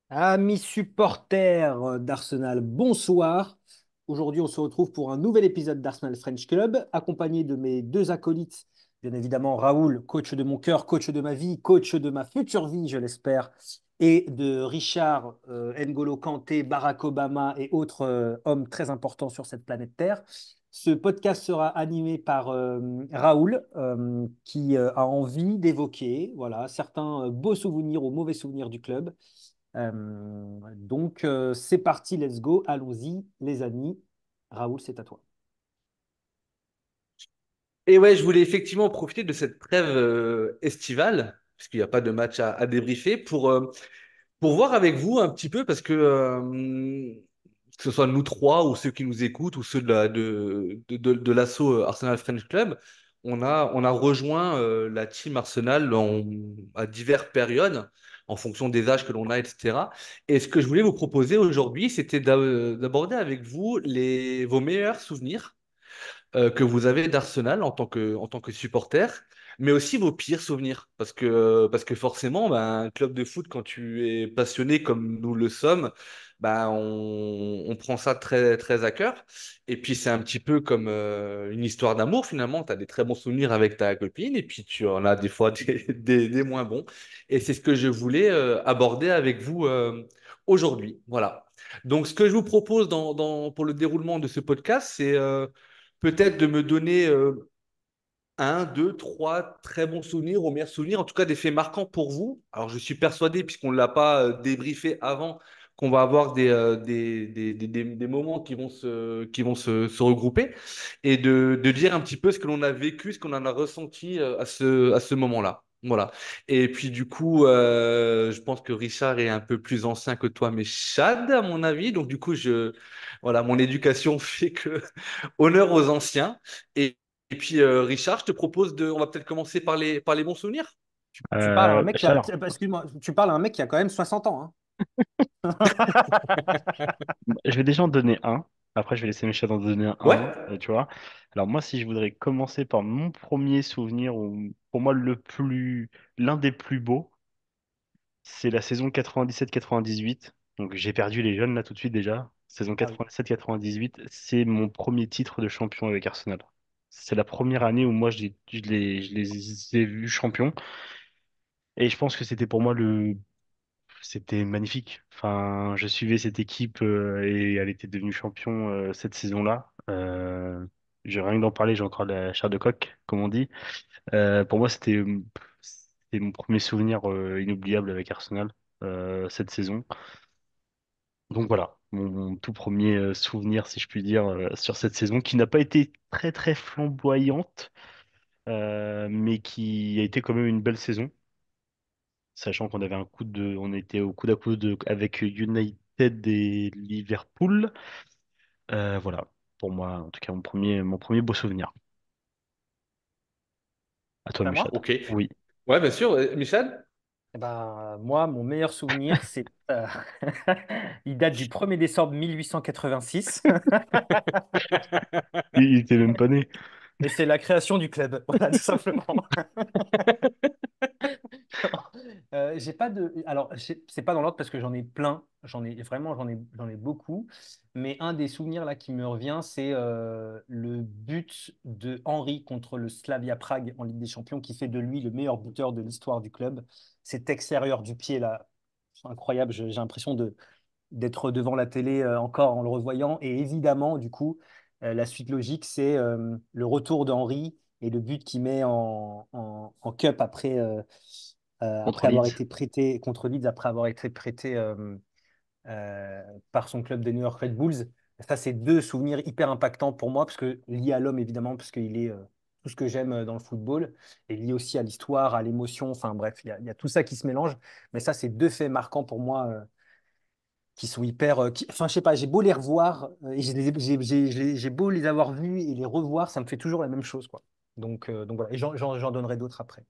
Amis supporters d'Arsenal, bonsoir. Aujourd'hui, on se retrouve pour un nouvel épisode d'Arsenal French Club, accompagné de mes deux acolytes, bien évidemment Raoul, coach de mon cœur, coach de ma vie, coach de ma future vie, je l'espère, et de Richard, N'Golo Kanté, Barack Obama et autres hommes très importants sur cette planète Terre. Ce podcast sera animé par Raoul, qui a envie d'évoquer voilà, certains beaux souvenirs ou mauvais souvenirs du club. C'est parti, let's go, allons-y, les amis. Raoul, c'est à toi. Et ouais, je voulais effectivement profiter de cette trêve estivale, puisqu'il n'y a pas de match à débriefer, pour voir avec vous un petit peu, parce que ce soit nous trois ou ceux qui nous écoutent ou ceux de l'asso Arsenal French Club, on a rejoint la team Arsenal à diverses périodes, en fonction des âges que l'on a, etc. Et ce que je voulais vous proposer aujourd'hui, c'était d'aborder avec vous vos meilleurs souvenirs que vous avez d'Arsenal en tant que supporter, mais aussi vos pires souvenirs. Parce que forcément, ben, un club de foot, quand tu es passionné comme nous le sommes, ben, on prend ça très, très à cœur. Et puis, c'est un petit peu comme une histoire d'amour, finalement. Tu as des très bons souvenirs avec ta copine, et puis tu en as des fois des moins bons. Et c'est ce que je voulais aborder avec vous aujourd'hui. Voilà. Donc, ce que je vous propose pour le déroulement de ce podcast, c'est peut-être de me donner un, deux, trois très bons souvenirs ou meilleurs souvenirs, en tout cas des faits marquants pour vous. Alors, je suis persuadé, puisqu'on ne l'a pas débriefé avant, qu'on va avoir des moments qui vont se regrouper et de dire un petit peu ce que l'on a vécu, ce qu'on en a ressenti à ce moment-là. Voilà. Et puis, du coup, je pense que Richard est un peu plus ancien que toi, mais Chad, à mon avis. Donc, du coup, voilà, mon éducation fait que honneur aux anciens. Et puis, Richard, je te propose on va peut-être commencer par les bons souvenirs. Tu parles à un mec qui a, Alors, excuse-moi, tu parles à un mec qui a quand même 60 ans, hein. Je vais déjà en donner un. Après, je vais laisser Michel en donner Ouais. un, tu vois. Alors moi, si je voudrais commencer par mon premier souvenir, ou pour moi l'un des plus beaux, c'est la saison 97-98. Donc j'ai perdu les jeunes là tout de suite déjà. Saison Ah oui. 97-98, c'est mon premier titre de champion avec Arsenal. C'est la première année où moi je les ai vus champions. Et je pense que c'était pour moi c'était magnifique. Enfin, je suivais cette équipe et elle était devenue champion cette saison-là. Rien que d'en parler, j'ai encore la chair de coq, comme on dit. Pour moi, c'était mon premier souvenir inoubliable avec Arsenal cette saison. Donc voilà, mon tout premier souvenir, si je puis dire, sur cette saison, qui n'a pas été très très flamboyante, mais qui a été quand même une belle saison, sachant qu'on avait on était au coude à coude avec United et Liverpool. Voilà, pour moi, en tout cas, mon premier beau souvenir. À toi, C'est à Michel. moi? Ok. Oui. Ouais, bien sûr. Michel? Eh ben, moi, mon meilleur souvenir, c'est il date du 1er décembre 1886 Il était même pas né. et c'est la création du club. Voilà, tout simplement. J'ai pas de. Alors, c'est pas dans l'ordre parce que j'en ai plein. J'en ai beaucoup. Mais un des souvenirs là qui me revient, c'est le but de Henry contre le Slavia Prague en Ligue des Champions, qui fait de lui le meilleur buteur de l'histoire du club. Cet extérieur du pied là, c'est incroyable. J'ai l'impression d'être devant la télé encore en le revoyant. Et évidemment, du coup, la suite logique, c'est le retour d'Henry et le but qu'il met en Cup après Contre avoir Leeds. été prêté contre Leeds, après avoir été prêté par son club des New York Red Bulls. Ça, c'est deux souvenirs hyper impactants pour moi, parce que lié à l'homme, évidemment, parce qu'il est tout ce que j'aime dans le football, et lié aussi à l'histoire, à l'émotion, enfin bref, il y a tout ça qui se mélange. Mais ça, c'est deux faits marquants pour moi qui sont hyper. Enfin, je sais pas, j'ai beau les revoir, et j'ai beau les avoir vus et les revoir, ça me fait toujours la même chose, quoi. Donc voilà, et j'en donnerai d'autres après.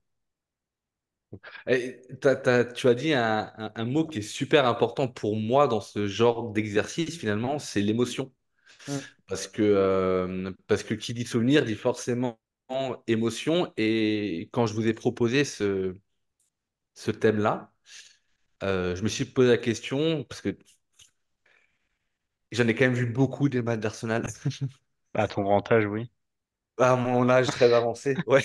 Et tu as dit un mot qui est super important pour moi dans ce genre d'exercice, finalement, c'est l'émotion. Mm. Parce que qui dit souvenir dit forcément émotion. Et quand je vous ai proposé ce thème-là, Je me suis posé la question, parce que j'en ai quand même vu beaucoup des matchs d'Arsenal. À ton grand âge, oui. À mon âge très avancé, ouais.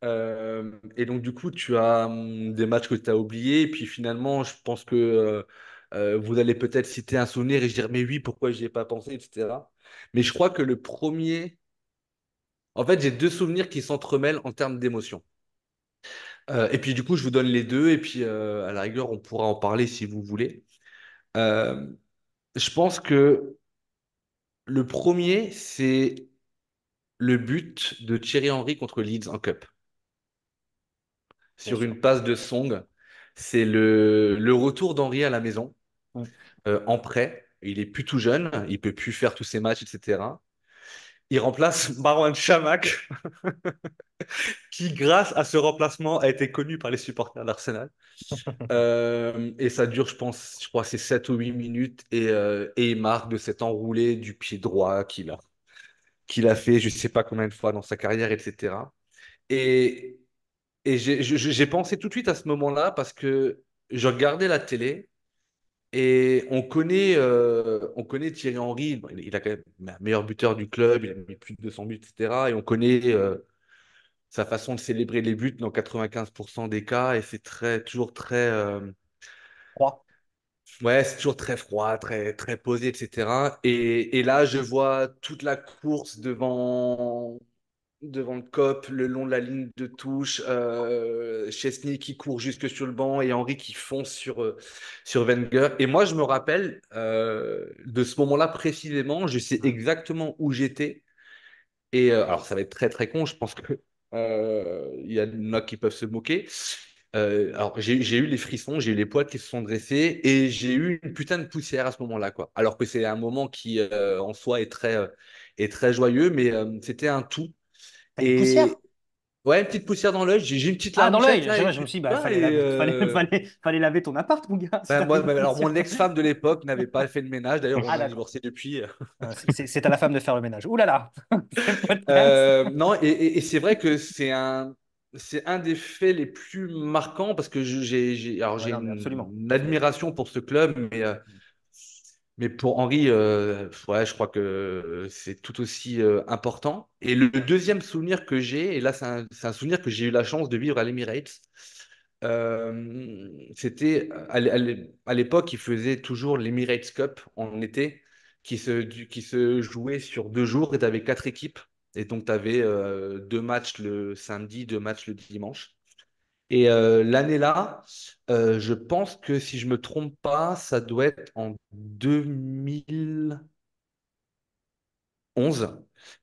Et donc, du coup, tu as des matchs que tu as oubliés. Et puis finalement, je pense que vous allez peut-être citer un souvenir et je dire, mais oui, pourquoi j'y ai pas pensé, etc. Mais je crois que le premier. En fait, j'ai deux souvenirs qui s'entremêlent en termes d'émotion. Et puis, du coup, je vous donne les deux. Et puis, à la rigueur, on pourra en parler si vous voulez. Euh, je pense que le premier, c'est le but de Thierry Henry contre Leeds en Cup. Bien Sur sûr. une passe de Song. C'est le retour d'Henry à la maison, Mm. en prêt. Il est plus tout jeune, il peut plus faire tous ses matchs, etc. Il remplace Marwan Chamakh, qui, grâce à ce remplacement, a été connu par les supporters d'Arsenal. Et ça dure, je crois, c'est 7 ou 8 minutes. Et il marque de cet enroulé du pied droit qu'il a fait, je ne sais pas combien de fois dans sa carrière, etc. Et, et j'ai pensé tout de suite à ce moment-là parce que je regardais la télé. Et on connaît Thierry Henry, bon, il a quand même le meilleur buteur du club, il a mis plus de 200 buts, etc. Et on connaît sa façon de célébrer les buts dans 95% des cas, et c'est toujours très, Trois. ouais, c'est toujours très froid, très, très posé, etc. Et là, je vois toute la course devant le COP, le long de la ligne de touche, Chesney qui court jusque sur le banc et Henry qui fonce sur Wenger. Et moi, je me rappelle de ce moment-là précisément, je sais Mm. exactement où j'étais. Et alors, ça va être très très con, je pense que il y en a qui peuvent se moquer. Alors, j'ai eu les frissons, j'ai eu les poils qui se sont dressés et j'ai eu une putain de poussière à ce moment-là, quoi. Alors que c'est un moment qui, en soi, est très joyeux, mais c'était un tout. T'as une poussière? Et ouais, une petite poussière dans l'œil, j'ai une petite Ah, dans larmichette l'œil. là, Je me suis dit, bah, ah, fallait laver, fallait laver ton appart, mon gars, si t'avais une alors poussière. mon ex-femme de l'époque n'avait pas fait le ménage, d'ailleurs on Ah, a d'accord. divorcé depuis. C'est à la femme de faire le ménage. Ouh là là, c'est le podcast. Non, et c'est vrai que c'est un des faits les plus marquants parce que alors Ouais, j'ai non, mais absolument, une absolument. admiration pour ce club, mais pour Henry, ouais, je crois que c'est tout aussi important. Et le deuxième souvenir que j'ai, et là c'est un souvenir que j'ai eu la chance de vivre à l'Emirates, c'était à l'époque, ils faisaient toujours l'Emirates Cup en été, qui se jouait sur 2 jours et tu avais 4 équipes. Et donc tu avais 2 matchs le samedi, 2 matchs le dimanche. Et l'année-là, je pense que si je me trompe pas, ça doit être en 2011,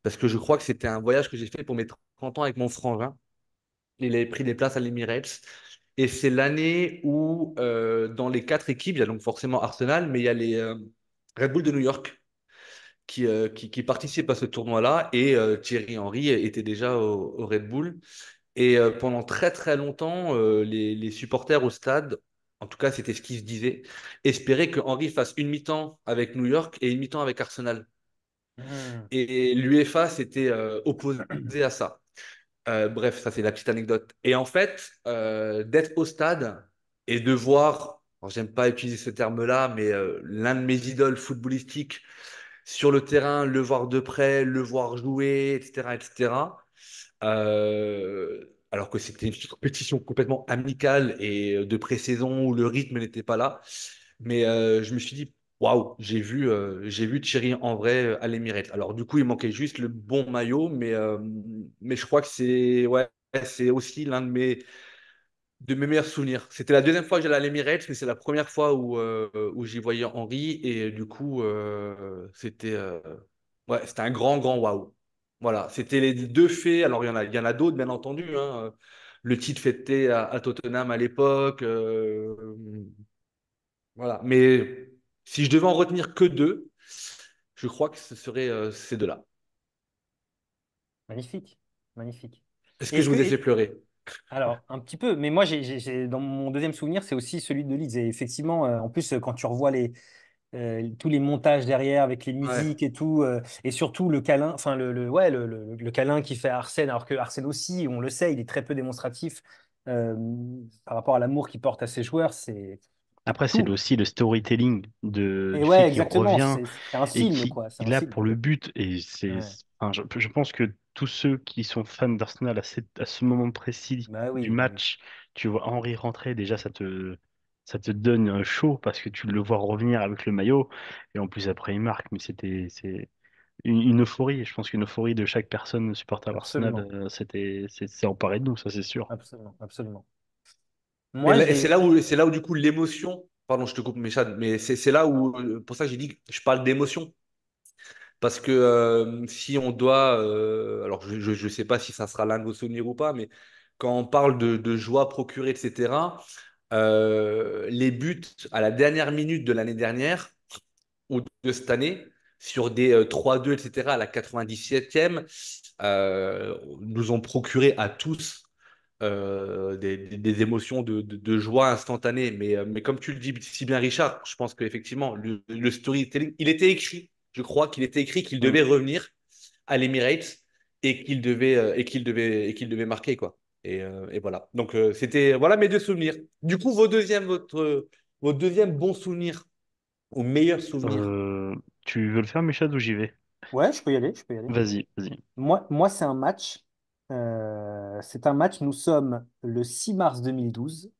parce que je crois que c'était un voyage que j'ai fait pour mes 30 ans avec mon frangin. Il avait pris des places à l'Emirates. Et c'est l'année où, dans les 4 équipes, il y a donc forcément Arsenal, mais il y a les Red Bull de New York qui participent à ce tournoi-là. Et Thierry Henry était déjà au Red Bull. Et pendant très très longtemps, les supporters au stade, en tout cas c'était ce qu'ils se disaient, espéraient que Henry fasse une mi-temps avec New York et une mi-temps avec Arsenal. Hmm. Et l'UEFA s'était opposé à ça. Bref, ça c'est la petite anecdote. Et en fait, d'être au stade et de voir, alors, j'aime pas utiliser ce terme-là, mais l'un de mes idoles footballistiques sur le terrain, le voir de près, le voir jouer, etc., etc. Alors que c'était une compétition complètement amicale et de pré-saison où le rythme n'était pas là. Mais je me suis dit, waouh, j'ai vu Thierry en vrai à l'Emirates. Alors du coup, il manquait juste le bon maillot, mais je crois que ouais, c'est aussi l'un de mes meilleurs souvenirs. C'était la deuxième fois que j'allais à l'Emirates, mais c'est la première fois où j'y voyais Henry. Et du coup, c'était un grand, grand waouh. Voilà, c'était les deux faits. Alors, il y en a d'autres, bien entendu, hein. Le titre fêté à Tottenham à l'époque. Voilà. Mais si je devais en retenir que deux, je crois que ce serait ces deux-là. Magnifique, magnifique. Est-ce Et que je est-ce que, vous ai fait pleurer? alors, un petit peu, mais moi, dans mon deuxième souvenir, c'est aussi celui de Leeds. Et effectivement, en plus, quand tu revois tous les montages derrière avec les Ouais. musiques et tout, et surtout le câlin, enfin, ouais, le câlin qui fait à Arsène, alors que Arsène aussi, on le sait, il est très peu démonstratif. euh, par rapport à l'amour qu'il porte à ses joueurs, c'est Après, c'est tout. aussi le storytelling Et du fait ouais, qu'il exactement, revient c'est un et film, qu'il quoi. C'est un il a film. pour le but. Et Ouais. enfin, je pense que tous ceux qui sont fans d'Arsenal à ce moment précis Bah du oui, bah oui. match, tu vois Henry rentrer, déjà, ça te donne un chaud parce que tu le vois revenir avec le maillot. Et en plus, après, il marque. Mais c'est une euphorie. Je pense qu'une euphorie de chaque personne supporter d'Arsenal, Absolument, c'est emparé de nous, ça, c'est sûr. absolument, absolument. Et Moi, j'ai. c'est là où du coup l'émotion, pardon, je te coupe, Méchad, mais c'est là où, pour ça que j'ai dit que je parle d'émotion. Parce que si on doit, alors je sais pas si ça sera l'un de vos souvenirs ou pas, mais quand on parle de joie procurée, etc., les buts à la dernière minute de l'année dernière ou de cette année, sur des 3-2, etc., à la 97e, nous ont procuré à tous des émotions de joie instantanée. Mais comme tu le dis si bien, Richard, je pense qu'effectivement, le storytelling, il était écrit. Je crois qu'il était écrit qu'il devait Hmm. revenir à l'Emirates et qu'il devait marquer, quoi. Et voilà. Donc, c'était voilà mes deux souvenirs. Du coup, votre deuxième bon souvenir ou meilleur souvenir. Euh, Tu veux le faire, Michel, ou j'y vais? Ouais, je peux y aller, je peux y aller. Vas-y, vas-y. Moi c'est un match. C'est un match, nous sommes le 6 mars 2012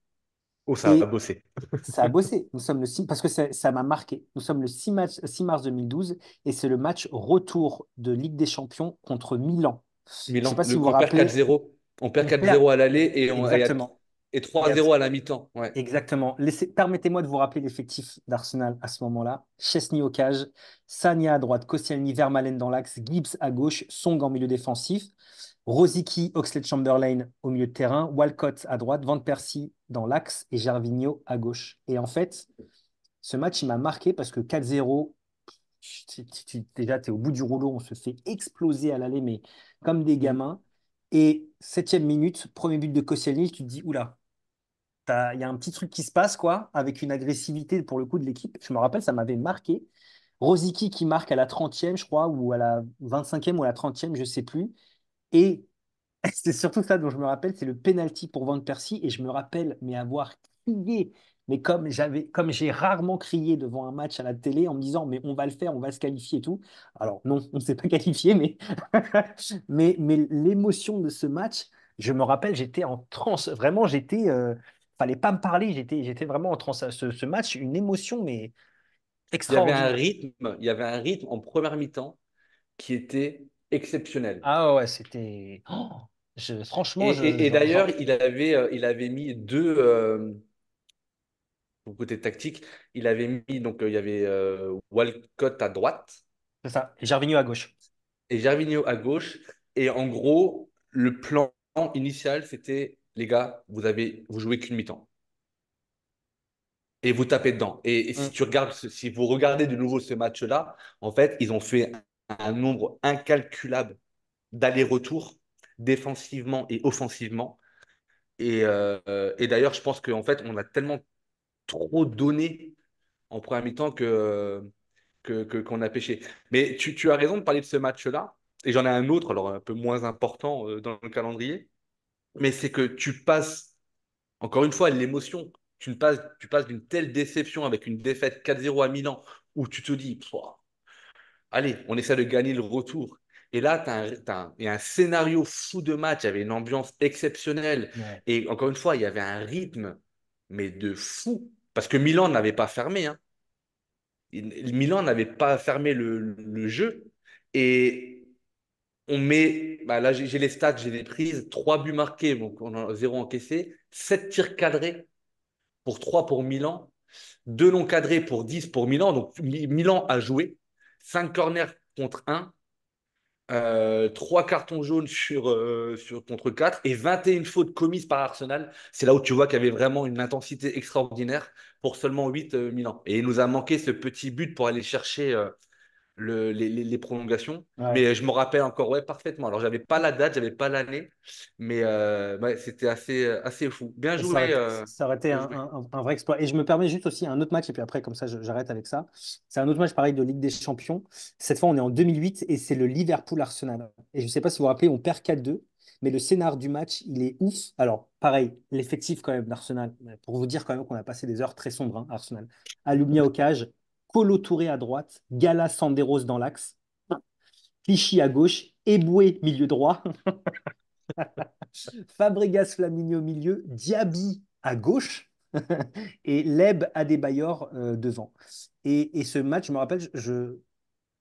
Oh, ça a et bossé. ça a bossé. Nous sommes le 6 parce que ça m'a marqué. Nous sommes le 6 mars 2012 et c'est le match retour de Ligue des Champions contre Milan. Je ne sais Milan, pas si vous vous on perd quatre rappelez, zéro. On perd on quatre perd zéro à l'aller exactement. et Et trois zéro à la mi-temps. Ouais. exactement. Permettez-moi de vous rappeler l'effectif d'Arsenal à ce moment-là. Chesney au cage, Sagna à droite, Koscielny, Vermaelen dans l'axe, Gibbs à gauche, Song en milieu défensif, Rosicky, Oxlade-Chamberlain au milieu de terrain, Walcott à droite, Van Persie dans l'axe et Gervinho à gauche. Et en fait, ce match, il m'a marqué parce que 4-0, déjà, tu es au bout du rouleau, on se fait exploser à l'aller, mais comme des Mhm. gamins. Et 7e minute, premier but de Koscielny, tu te dis, oula. Il y a un petit truc qui se passe, quoi, avec une agressivité pour le coup de l'équipe. Je me rappelle, ça m'avait marqué. Rosicky qui marque à la 30e, je crois, ou à la 25e ou à la 30e, je sais plus. Et c'est surtout ça dont je me rappelle, c'est le penalty pour Van Persie. Et je me rappelle, mais avoir crié, mais comme j'ai rarement crié devant un match à la télé en me disant, mais on va le faire, on va se qualifier et tout. Alors non, on ne s'est pas qualifié, mais, mais l'émotion de ce match, je me rappelle, j'étais en transe. Vraiment, fallait pas me parler, j'étais vraiment en transe. Ce match, une émotion, mais extraordinaire. Il y avait un rythme en première mi-temps qui était exceptionnel. Ah ouais, c'était. Franchement, Et d'ailleurs, il avait mis deux, au côté tactique, il avait mis, donc il y avait Walcott à droite c'est ça. Et Gervinho à gauche. et Gervinho à gauche. Et en gros, le plan initial, c'était, les gars, vous jouez qu'une mi-temps. Et vous tapez dedans. Et Mm. si vous regardez de nouveau ce match-là, en fait, ils ont fait un nombre incalculable d'allers-retours défensivement et offensivement. Et d'ailleurs, je pense qu'en fait, on a tellement trop donné en première mi-temps qu'on a pêché. Mais tu as raison de parler de ce match-là. Et j'en ai un autre, alors un peu moins important dans le calendrier. Mais c'est que tu passes, encore une fois, l'émotion. Tu passes d'une telle déception avec une défaite 4-0 à Milan où tu te dis, pouah, allez, on essaie de gagner le retour. Et là, il y a un scénario fou de match, il y avait une ambiance exceptionnelle. Ouais. Et encore une fois, il y avait un rythme, mais de fou. Parce que Milan n'avait pas fermé, hein. Milan n'avait pas fermé le jeu. Et on met, bah là j'ai les stats, j'ai les prises, 3 buts marqués, donc on a 0 encaissé, 7 tirs cadrés pour 3 pour Milan, 2 non cadrés pour 10 pour Milan. Donc Milan a joué, 5 corners contre un, 3 cartons jaunes contre 4 et 21 fautes commises par Arsenal. C'est là où tu vois qu'il y avait vraiment une intensité extraordinaire pour seulement 8 Milan. Et il nous a manqué ce petit but pour aller chercher les prolongations. Ouais. Mais je me rappelle encore ouais, parfaitement. Alors, j'avais pas la date, j'avais pas l'année, mais ouais, c'était assez fou. Ça aurait été Bien joué. un vrai exploit. Et je me permets juste aussi un autre match, et puis après, comme ça, j'arrête avec ça. C'est un autre match pareil de Ligue des Champions. Cette fois, on est en 2008 et c'est le Liverpool-Arsenal. Et je ne sais pas si vous vous rappelez, on perd 4-2. mais le scénar du match, il est ouf. Alors, pareil, l'effectif quand même d'Arsenal, pour vous dire quand même qu'on a passé des heures très sombres, hein, Arsenal. Alumnia au cage, Kolo Touré à droite, Gala Sanderos dans l'axe, Clichy à gauche, Eboué milieu droit, Fabregas Flamini au milieu, Diaby à gauche et Leb Adebayor devant. Et ce match, je me rappelle,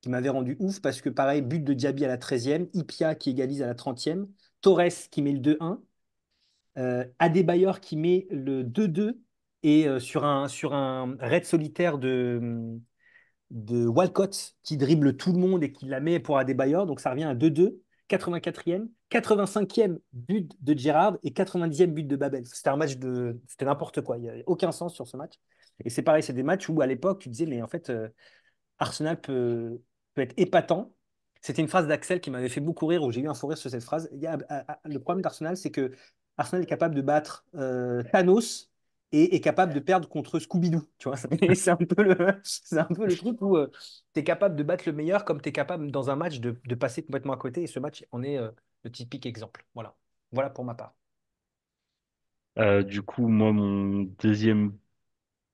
qui m'avait rendu ouf parce que pareil, but de Diaby à la 13e, Ipia qui égalise à la 30e, Torres qui met le 2-1, Adebayor qui met le 2-2 et sur un raid solitaire de Walcott qui dribble tout le monde et qui la met pour Adebayor. Donc ça revient à 2-2, 84e, 85e but de Gerrard et 90e but de Babel. C'était un match de. C'était n'importe quoi. Il n'y a aucun sens sur ce match. Et c'est pareil, c'est des matchs où à l'époque, tu disais, mais en fait, Arsenal peut être épatant. C'était une phrase d'Axel qui m'avait fait beaucoup rire, où j'ai eu un fou rire sur cette phrase. Le problème d'Arsenal, c'est que Arsenal est capable de battre Thanos et est capable de perdre contre Scooby-Doo. Tu vois, c'est un peu le truc où tu es capable de battre le meilleur comme tu es capable dans un match de passer complètement à côté. Et ce match en est le typique exemple. Voilà. Voilà pour ma part. Du coup, moi, mon deuxième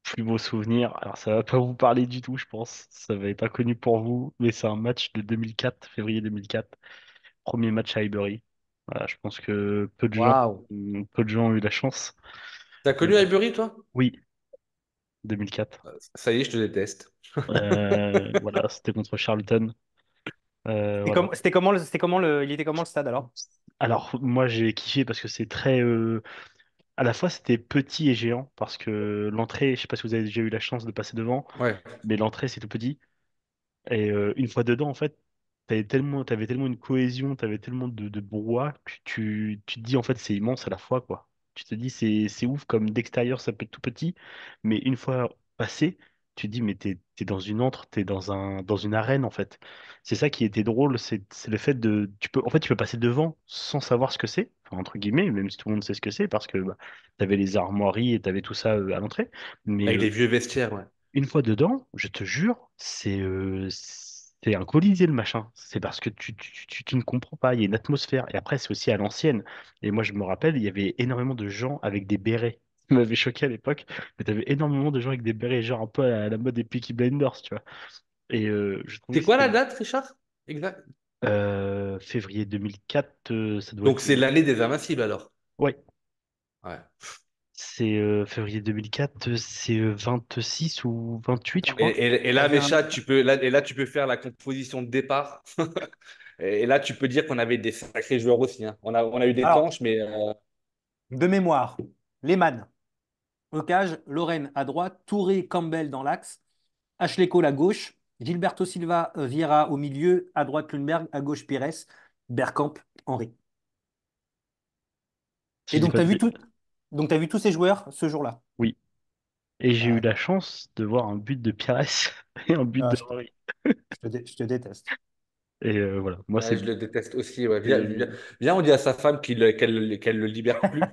plus beau souvenir, alors ça va pas vous parler du tout, je pense. Ça va être inconnu pour vous, mais c'est un match de 2004, février 2004. Premier match à Highbury. Voilà, je pense que Waouh. peu de gens ont eu la chance. T'as Euh, connu Highbury, toi? oui, 2004. Ça y est, je te déteste. Voilà, c'était contre Charlton. Voilà. Il était comment le stade alors? Alors, moi, j'ai kiffé parce que c'est très. À la fois, c'était petit et géant parce que l'entrée, je sais pas si vous avez déjà eu la chance de passer devant, Ouais. mais l'entrée, c'est tout petit. Et une fois dedans, en fait, t'avais tellement une cohésion, t'avais tellement de brouhaha que tu te dis, en fait, c'est immense à la fois, quoi. Tu te dis, c'est ouf, comme d'extérieur, ça peut être tout petit, mais une fois passé, tu te dis, mais t'es dans une antre, t'es dans une arène, en fait. C'est ça qui était drôle, c'est le fait en fait, tu peux passer devant sans savoir ce que c'est, enfin, entre guillemets, même si tout le monde sait ce que c'est, parce que bah, t'avais les armoiries et t'avais tout ça à l'entrée. Mais Avec les vieux vestiaires, ouais. une fois dedans, je te jure, c'est un colisée le machin. C'est parce que tu ne comprends pas, il y a une atmosphère. Et après, c'est aussi à l'ancienne. Et moi, je me rappelle, il y avait énormément de gens avec des bérets. Ça m'avait choqué à l'époque, mais tu avais énormément de gens avec des bérets, genre un peu à la mode des Peaky Blinders, tu vois. Et je trouvais C'est que quoi la c'était date, Richard? Exact. février 2004, ça doit Donc être. c'est l'année des Invincibles alors. Ouais, Ouais. c'est février 2004, c'est 26 ou 28, je Et, crois. et là, T'avais un. Méchat, tu peux faire la composition de départ. Et là, tu peux dire qu'on avait des sacrés joueurs aussi, hein. On a eu des Alors, tanches, mais de mémoire, Lehmann. Au cage, Lorraine à droite, Touré, Campbell dans l'axe, Ashley Cole à gauche, Gilberto Silva, Vieira au milieu, à droite Lundberg, à gauche Pires, Bergkamp, Henry. Si Et je dis donc pas tu as de vu bêtises. tout, donc tu as vu tous ces joueurs ce jour-là. Oui. Et j'ai eu Ah, la chance de voir un but de Pires et un but ah, de je, Henry. je te déteste. Et voilà, moi ouais, je le déteste aussi. Ouais. c'est Viens, on dit à sa femme qu'elle le libère plus.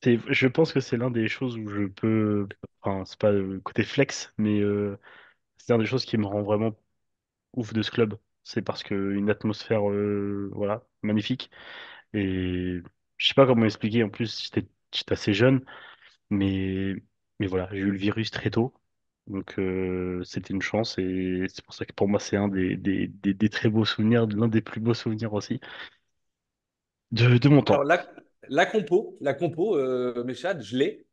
je pense que c'est l'un des choses où je peux, enfin c'est pas le côté flex, mais c'est l'un des choses qui me rend vraiment ouf de ce club. C'est parce que une atmosphère, voilà, magnifique. Et je sais pas comment expliquer. En plus, j'étais assez jeune, mais mais voilà, j'ai eu le virus très tôt. Donc c'était une chance et c'est pour ça que pour moi c'est un des très beaux souvenirs, l'un des plus beaux souvenirs aussi de mon Alors, temps. la compo, Méchad, je l'ai.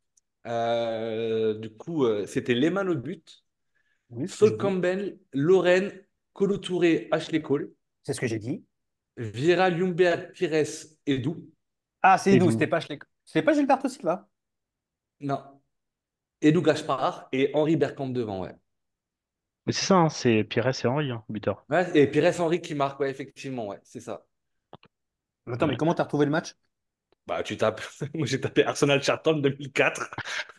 Du coup, c'était Lehmann au but, Oui, ce que j'ai Sol dit. Campbell, Lorraine, Kolo Touré, Ashley Cole, C'est ce que j'ai dit. Vieira, Ljungberg, Pires, Edu. Ah, c'est Edu, Edu. c'était pas Gilberto Silva. Non, Edu Gaspard et Henri Bergkamp devant, ouais. Mais c'est ça, hein, c'est Pires et Henry, hein, buteur. Ouais, et Pires Henry qui marque, ouais, effectivement, ouais, c'est ça. Attends, mais Ouais. comment t'as retrouvé le match? Bah, tu tapes. Moi, j'ai tapé Arsenal Charlton 2004.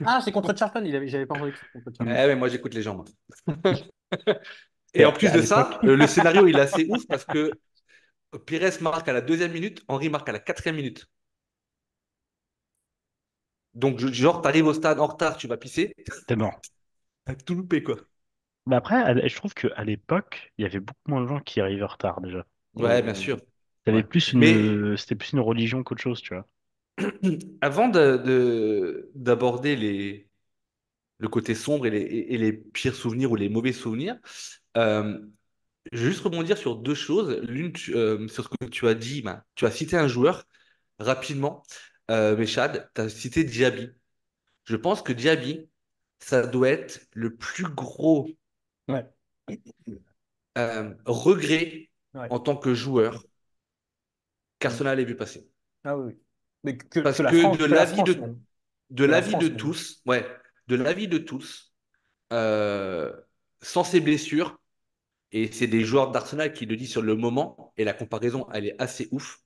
Ah, c'est contre Charlton. J'avais pas entendu que c'était contre Mm. Charlton. Eh, mais moi, j'écoute les gens, moi. Et en C'était plus à de l'époque. ça, le scénario, il est assez ouf parce que Pires marque à la deuxième minute, Henry marque à la quatrième minute. Donc, genre, t'arrives au stade en retard, tu vas pisser, T'es mort. t'as tout loupé, quoi. Mais après, je trouve qu'à l'époque, il y avait beaucoup moins de gens qui arrivaient en retard déjà. Ouais, bien sûr. Ouais. Mais C'était plus une religion qu'autre chose, tu vois. avant d'aborder le côté sombre et les pires souvenirs ou les mauvais souvenirs, euh, je vais juste rebondir sur deux choses. L'une, sur ce que tu as dit, ben, tu as cité un joueur rapidement, mais Chad, tu as cité Diaby. Je pense que Diaby, ça doit être le plus gros Ouais, regret ouais. en tant que joueur Mm. qu'Arsenal ait vu passer. Ah oui, oui. Mais Parce que la France même. de Que la l'avis de France même. tous, ouais, de l'avis de tous, euh, sans ces blessures, et c'est des joueurs d'Arsenal qui le disent sur le moment, et la comparaison, elle est assez ouf.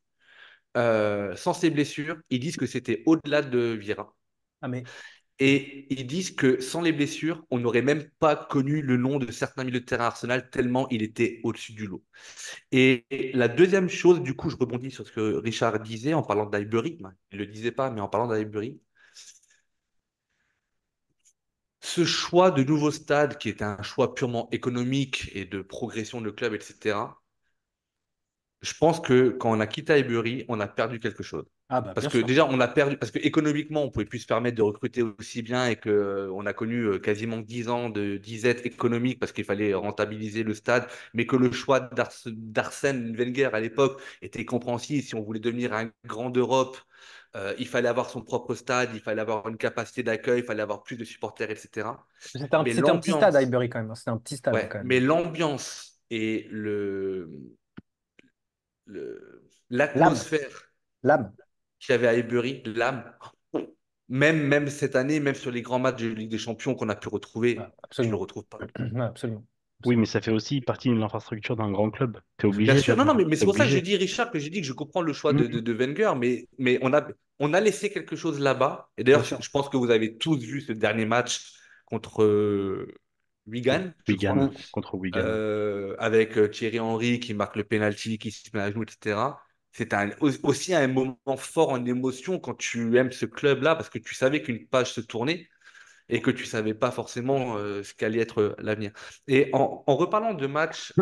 Sans ces blessures, ils disent que c'était au-delà de Vieira. Ah mais Et ils disent que sans les blessures, on n'aurait même pas connu le nom de certains milieux de terrain Arsenal tellement il était au-dessus du lot. Et la deuxième chose, du coup, je rebondis sur ce que Richard disait en parlant d'Highbury. Il ne le disait pas, mais en parlant d'Highbury. Ce choix de nouveau stade, qui est un choix purement économique et de progression de club, etc., je pense que quand on a quitté Highbury, on a perdu quelque chose. ah bah Parce bien que sûr. déjà, on a perdu, parce que économiquement, on pouvait plus se permettre de recruter aussi bien et que on a connu quasiment 10 ans de disette économique parce qu'il fallait rentabiliser le stade, mais que le choix d'Arsène Wenger à l'époque était compréhensible. Si on voulait devenir un grand d'Europe, il fallait avoir son propre stade, il fallait avoir une capacité d'accueil, il fallait avoir plus de supporters, etc. Mais C'était un petit stade, l'ambiance, Highbury, quand même, hein. C'était un petit stade, hein, ouais, quand mais même. l'ambiance et L'âme, l'atmosphère l'âme. qu'il y avait à Highbury, l'âme, même cette année, même sur les grands matchs de Ligue des Champions qu'on a pu Ouais, retrouver, tu le absolument. retrouves pas. Ouais, absolument. Oui, mais Absolument. ça fait aussi partie de l'infrastructure d'un grand club. T'es Bien obligé sûr, non, non, d'avoir. mais T'es c'est pour ça que je obligé. dis, Richard, que j'ai dit que je comprends le choix Mhm. de Wenger, mais on a laissé quelque chose là-bas. Et Bien d'ailleurs, sûr. je pense que vous avez tous vu ce dernier match contre Wigan, je crois, Wigan, Mm. contre Wigan. avec Thierry Henry qui marque le penalty, qui se met à genoux, etc. C'est aussi un moment fort en émotion quand tu aimes ce club-là, parce que tu savais qu'une page se tournait et que tu savais pas forcément ce qu'allait être l'avenir. Et en reparlant de matchs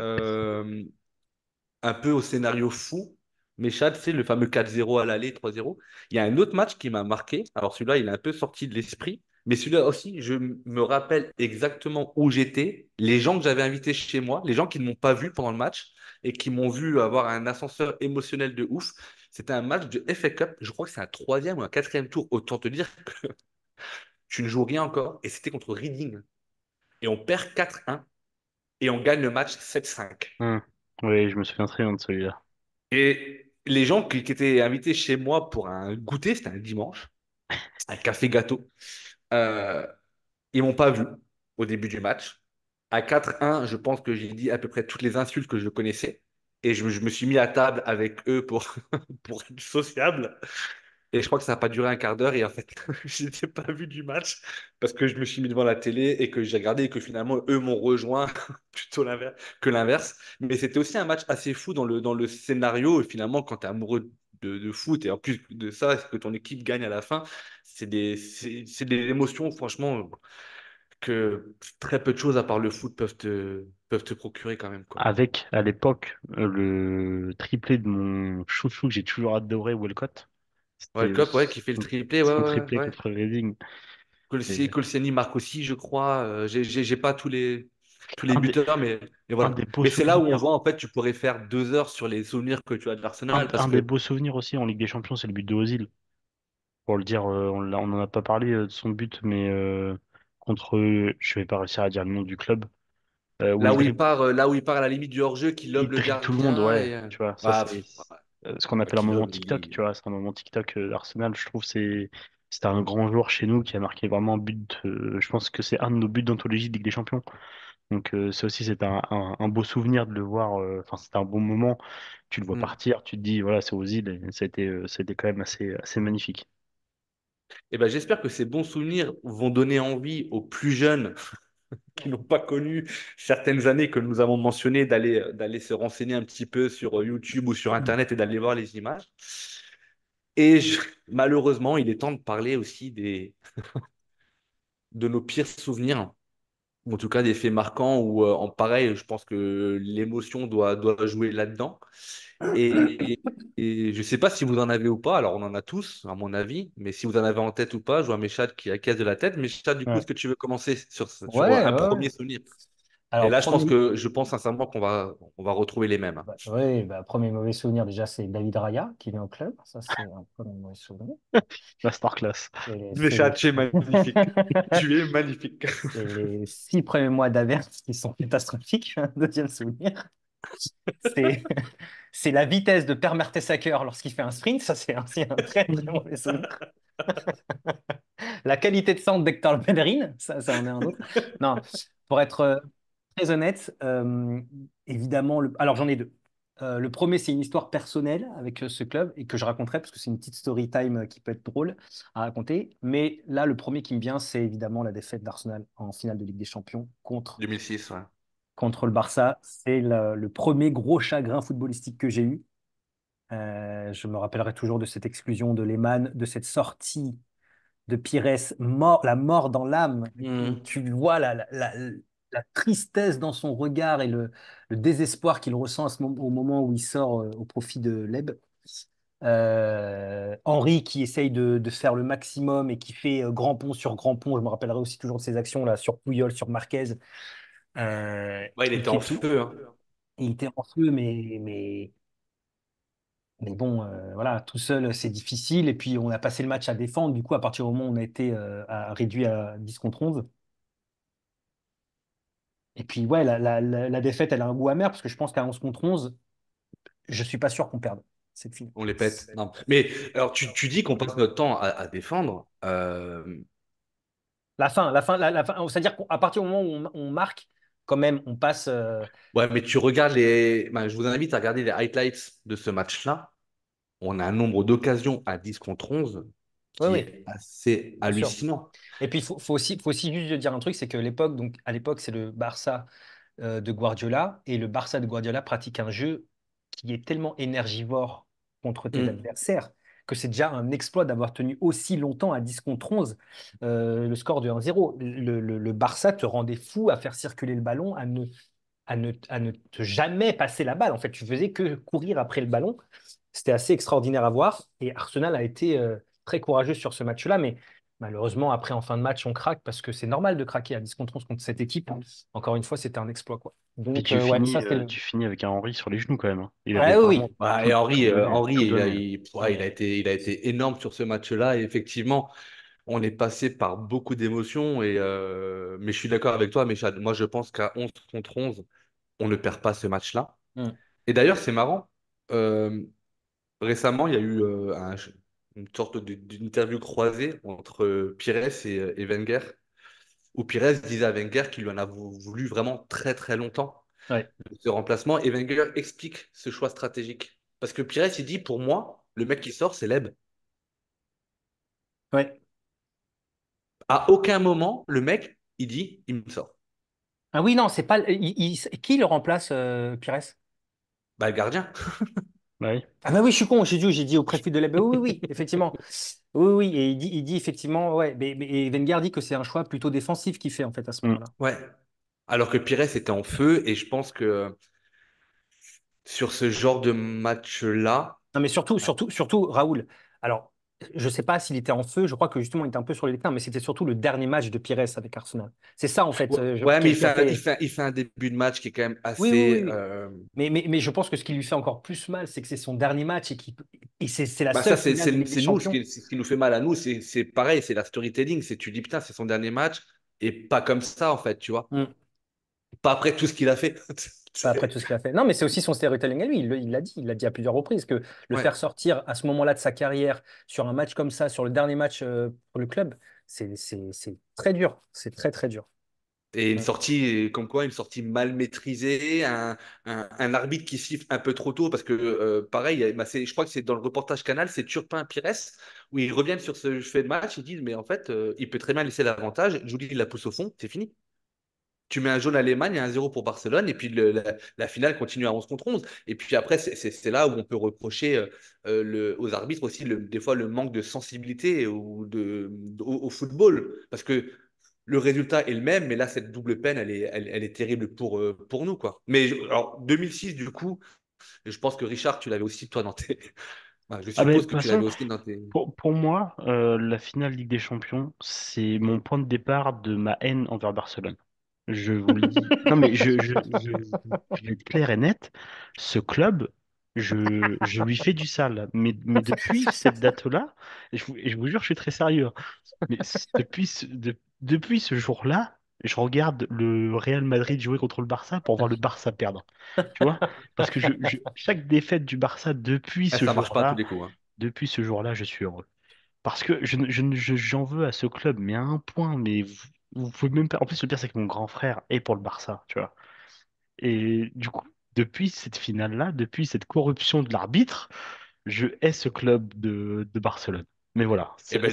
un peu au scénario fou, mais Chad, c'est le fameux 4-0 à l'aller, 3-0. Il y a un autre match qui m'a marqué. Alors celui-là, il est un peu sorti de l'esprit, mais celui-là aussi, je me rappelle exactement où j'étais, les gens que j'avais invités chez moi, les gens qui ne m'ont pas vu pendant le match et qui m'ont vu avoir un ascenseur émotionnel de ouf. C'était un match de FA Cup. Je crois que c'est un troisième ou un quatrième tour. Autant te dire que tu ne joues rien encore. Et c'était contre Reading. Et on perd 4-1 et on gagne le match 7-5. Hmm. Oui, je me souviens très bien de celui-là. Et les gens qui étaient invités chez moi pour un goûter, c'était un dimanche, un café gâteau, euh, ils m'ont pas vu au début du match. À 4-1, je pense que j'ai dit à peu près toutes les insultes que je connaissais. Et je me suis mis à table avec eux pour, pour être sociable. Et je crois que ça n'a pas duré un quart d'heure. Et en fait, je n'étais pas vu du match parce que je me suis mis devant la télé et que j'ai regardé et que finalement, eux m'ont rejoint plutôt que l'inverse. Mais c'était aussi un match assez fou dans le scénario. Et finalement, quand tu es amoureux de foot et en plus de ça, que ton équipe gagne à la fin, c'est des émotions, franchement, que très peu de choses à part le foot peuvent te procurer quand même, quoi. Avec, à l'époque, le triplé de mon chouchou que j'ai toujours adoré, Walcott. World C'était Cup, ouais, qui fait le triplé, ouais, son ouais, triplé ouais. contre Reading. Et Colciani marque aussi, je crois. J'ai pas tous les un des, buteurs, mais un voilà. des beaux Mais c'est là où on souvenirs, voit, en fait, tu pourrais faire 2 heures sur les souvenirs que tu as de l'Arsenal, parce un des que beaux souvenirs aussi en Ligue des Champions, c'est le but de Ozil. Pour le dire, on n'en a pas parlé de son but, mais contre, je vais pas réussir à dire le nom du club, où il dribble, là où il part à la limite du hors-jeu, qui il lobe le dribble tout le monde, gardien, ouais, et tu vois, ça ah, c'est ouais, ce qu'on appelle un qui moment lobe, TikTok, tu vois, c'est un moment TikTok d'Arsenal, je trouve, c'était un grand joueur chez nous qui a marqué vraiment un but, je pense que c'est un de nos buts d'anthologie de Ligue des Champions, donc ça aussi c'est un beau souvenir de le voir, enfin c'était un bon moment, tu le vois Hmm. partir, tu te dis, voilà, c'est Ozil, et ça a été quand même assez magnifique. Eh ben, j'espère que ces bons souvenirs vont donner envie aux plus jeunes qui n'ont pas connu certaines années que nous avons mentionnées d'aller se renseigner un petit peu sur YouTube ou sur Internet et d'aller voir les images. Et malheureusement, il est temps de parler aussi de nos pires souvenirs. En tout cas, des faits marquants où, en pareil, je pense que l'émotion doit jouer là-dedans. Et, et je ne sais pas si vous en avez ou pas. Alors, on en a tous, à mon avis. Mais si vous en avez en tête ou pas, je vois Méchad qui acquiesce de la tête. Méchad, du coup, Ouais. est-ce que tu veux commencer sur Ouais, un ouais, ouais. premier souvenir? Et Alors, là, je pense sincèrement qu'on va retrouver les mêmes. ouais, bah, premier mauvais souvenir, déjà, c'est David Raya qui vient au club. Ça, c'est un premier mauvais souvenir. Masterclass. C'est les... Méchad, tu es magnifique. Tu es magnifique. c'est les 6 premiers mois d'averse qui sont catastrophiques. Deuxième souvenir, c'est c'est la vitesse de Per Mertesacker lorsqu'il fait un sprint. Ça, c'est aussi un très, très mauvais souvenir. La qualité de centre d'Hector Bellerin, ça en est un autre. Non, pour être très honnête, évidemment, alors j'en ai deux. Le premier, c'est une histoire personnelle avec ce club et que je raconterai parce que c'est une petite story time qui peut être drôle à raconter. Mais là, le premier qui me vient, c'est évidemment la défaite d'Arsenal en finale de Ligue des Champions 2006, ouais. contre le Barça. C'est le premier gros chagrin footballistique que j'ai eu. Je me rappellerai toujours de cette exclusion de Lehmann, de cette sortie de Pires, mort, la mort dans l'âme. Et Hmm. tu vois la tristesse dans son regard et le désespoir qu'il ressent au moment où il sort au profit de Leb. Henry qui essaye de faire le maximum et qui fait grand pont sur grand pont. Je me rappellerai aussi toujours de ses actions là sur Puyol, sur Marquez. Ouais, il Il était fait en tout. feu, hein. Il était en feu, mais bon, voilà, tout seul, c'est difficile. Et puis, on a passé le match à défendre. Du coup, à partir du moment où on a été réduit à 10 contre 11. Et puis, ouais, la défaite, elle a un goût amer parce que je pense qu'à 11 contre 11, je suis pas sûr qu'on perde. C'est fini. On les pète. Non. Mais alors, tu dis qu'on passe notre temps à défendre. La fin, c'est-à-dire qu'à partir du moment où on marque, quand même, on passe. Ouais, mais tu regardes les. Ben, je vous invite à regarder les highlights de ce match-là. On a un nombre d'occasions à 10 contre 11 Oui, qui oui, est assez bien sûr. hallucinant. Et puis, il faut aussi juste dire un truc, c'est que l'époque, donc à l'époque, c'est le Barça de Guardiola, et le Barça de Guardiola pratique un jeu qui est tellement énergivore contre tes Hmm. adversaires que c'est déjà un exploit d'avoir tenu aussi longtemps à 10 contre 11 le score de 1-0. Le Barça te rendait fou à faire circuler le ballon, à ne te jamais passer la balle. En fait, tu faisais que courir après le ballon. C'était assez extraordinaire à voir. Et Arsenal a été très courageux sur ce match-là. Mais malheureusement, après, en fin de match, on craque parce que c'est normal de craquer à 10 contre 11 contre cette équipe. Encore une fois, c'était un exploit, quoi. Puis Donc, tu ouais, finis, ça, c'était le. tu finis avec un Henry sur les genoux quand même, hein. Il avait Ouais, oui, vraiment oui. Bah, et tout Henry, tout donné. ouais, il a été énorme sur ce match-là. Et effectivement, on est passé par beaucoup d'émotions. Mais je suis d'accord avec toi, mais moi, je pense qu'à 11 contre 11, on ne perd pas ce match-là. Mm. Et d'ailleurs, c'est marrant. euh, Récemment, il y a eu une sorte d'interview croisée entre Pires et Wenger, où Pires disait à Wenger qu'il lui en a voulu vraiment très très longtemps Ouais, de ce remplacement, et Wenger explique ce choix stratégique. Parce que Pires, il dit, pour moi, le mec qui sort, c'est Leb. ouais. À aucun moment, le mec, il dit, il me sort. Ah oui, non, c'est pas. Qui le remplace, Pires? Bah, le gardien. Bah oui. Ah bah oui, je suis con, j'ai dit au préfet de l'Eb. Oui, oui, oui, effectivement. Oui, oui, et il dit effectivement, ouais, et Wenger dit que c'est un choix plutôt défensif qu'il fait en fait à ce Mm. moment-là. Ouais. Alors que Pires était en feu, et je pense que sur ce genre de match-là, Non, mais surtout, surtout, surtout, Raoul. Alors, je ne sais pas s'il était en feu, je crois que justement il était un peu sur les déclins, mais c'était surtout le dernier match de Pires avec Arsenal. C'est ça en fait ouais, ouais, mais qui a fait. il fait un début de match qui est quand même Oui, oui, oui, assez. oui. Mais je pense que ce qui lui fait encore plus mal, c'est que c'est son dernier match et c'est la Bah ça, seule finale de Ligue des c'est nous, Champions. ce qui nous fait mal à nous, c'est pareil, c'est la storytelling. C'est tu dis putain, c'est son dernier match et pas comme ça en fait, tu vois. Hmm. Pas après tout ce qu'il a fait. Pas après tout ce qu'il a fait. Non, mais c'est aussi son storytelling à lui. Il l'a dit à plusieurs reprises que le Ouais. faire sortir à ce moment-là de sa carrière sur un match comme ça, sur le dernier match pour le club, c'est très dur. C'est très, très dur. Et une Hmm. sortie, comme quoi, une sortie mal maîtrisée, un arbitre qui siffle un peu trop tôt, parce que pareil, bah, je crois que c'est dans le reportage Canal, c'est Turpin Pires, où ils reviennent sur ce fait de match, ils disent, mais en fait, il peut très bien laisser l'avantage, Julie il la pousse au fond, c'est fini. Tu mets un jaune à l'Allemagne, il y a un 0 pour Barcelone, et puis la finale continue à 11 contre 11. Et puis après, c'est là où on peut reprocher aux arbitres aussi, des fois, le manque de sensibilité au football. Parce que le résultat est le même, mais là, cette double peine, elle est terrible pour nous, quoi. Mais alors, 2006, du coup, je pense que Richard, tu l'avais aussi, toi, dans tes. Enfin, je Ah ben, de suppose toute que tu façon, l'avais aussi dans tes. pour moi, la finale Ligue des Champions, c'est mon point de départ de ma haine envers Barcelone. Je vous le dis. Non, mais je vais être clair et net. Ce club, je lui fais du sale. Mais depuis cette date-là, et je vous jure, je suis très sérieux, hein. Mais depuis ce jour-là, je regarde le Real Madrid jouer contre le Barça pour voir le Barça perdre. Tu vois? Parce que chaque défaite du Barça Ah, ça marche pas à tous les coups, hein. depuis ce jour-là, je suis heureux. Parce que j'en veux à ce club, mais à un point, mais vous pouvez même pas. En plus, le pire, c'est que mon grand frère est pour le Barça, tu vois. Et du coup, depuis cette finale-là, depuis cette corruption de l'arbitre, je hais ce club de Barcelone. Mais voilà, Et, ben,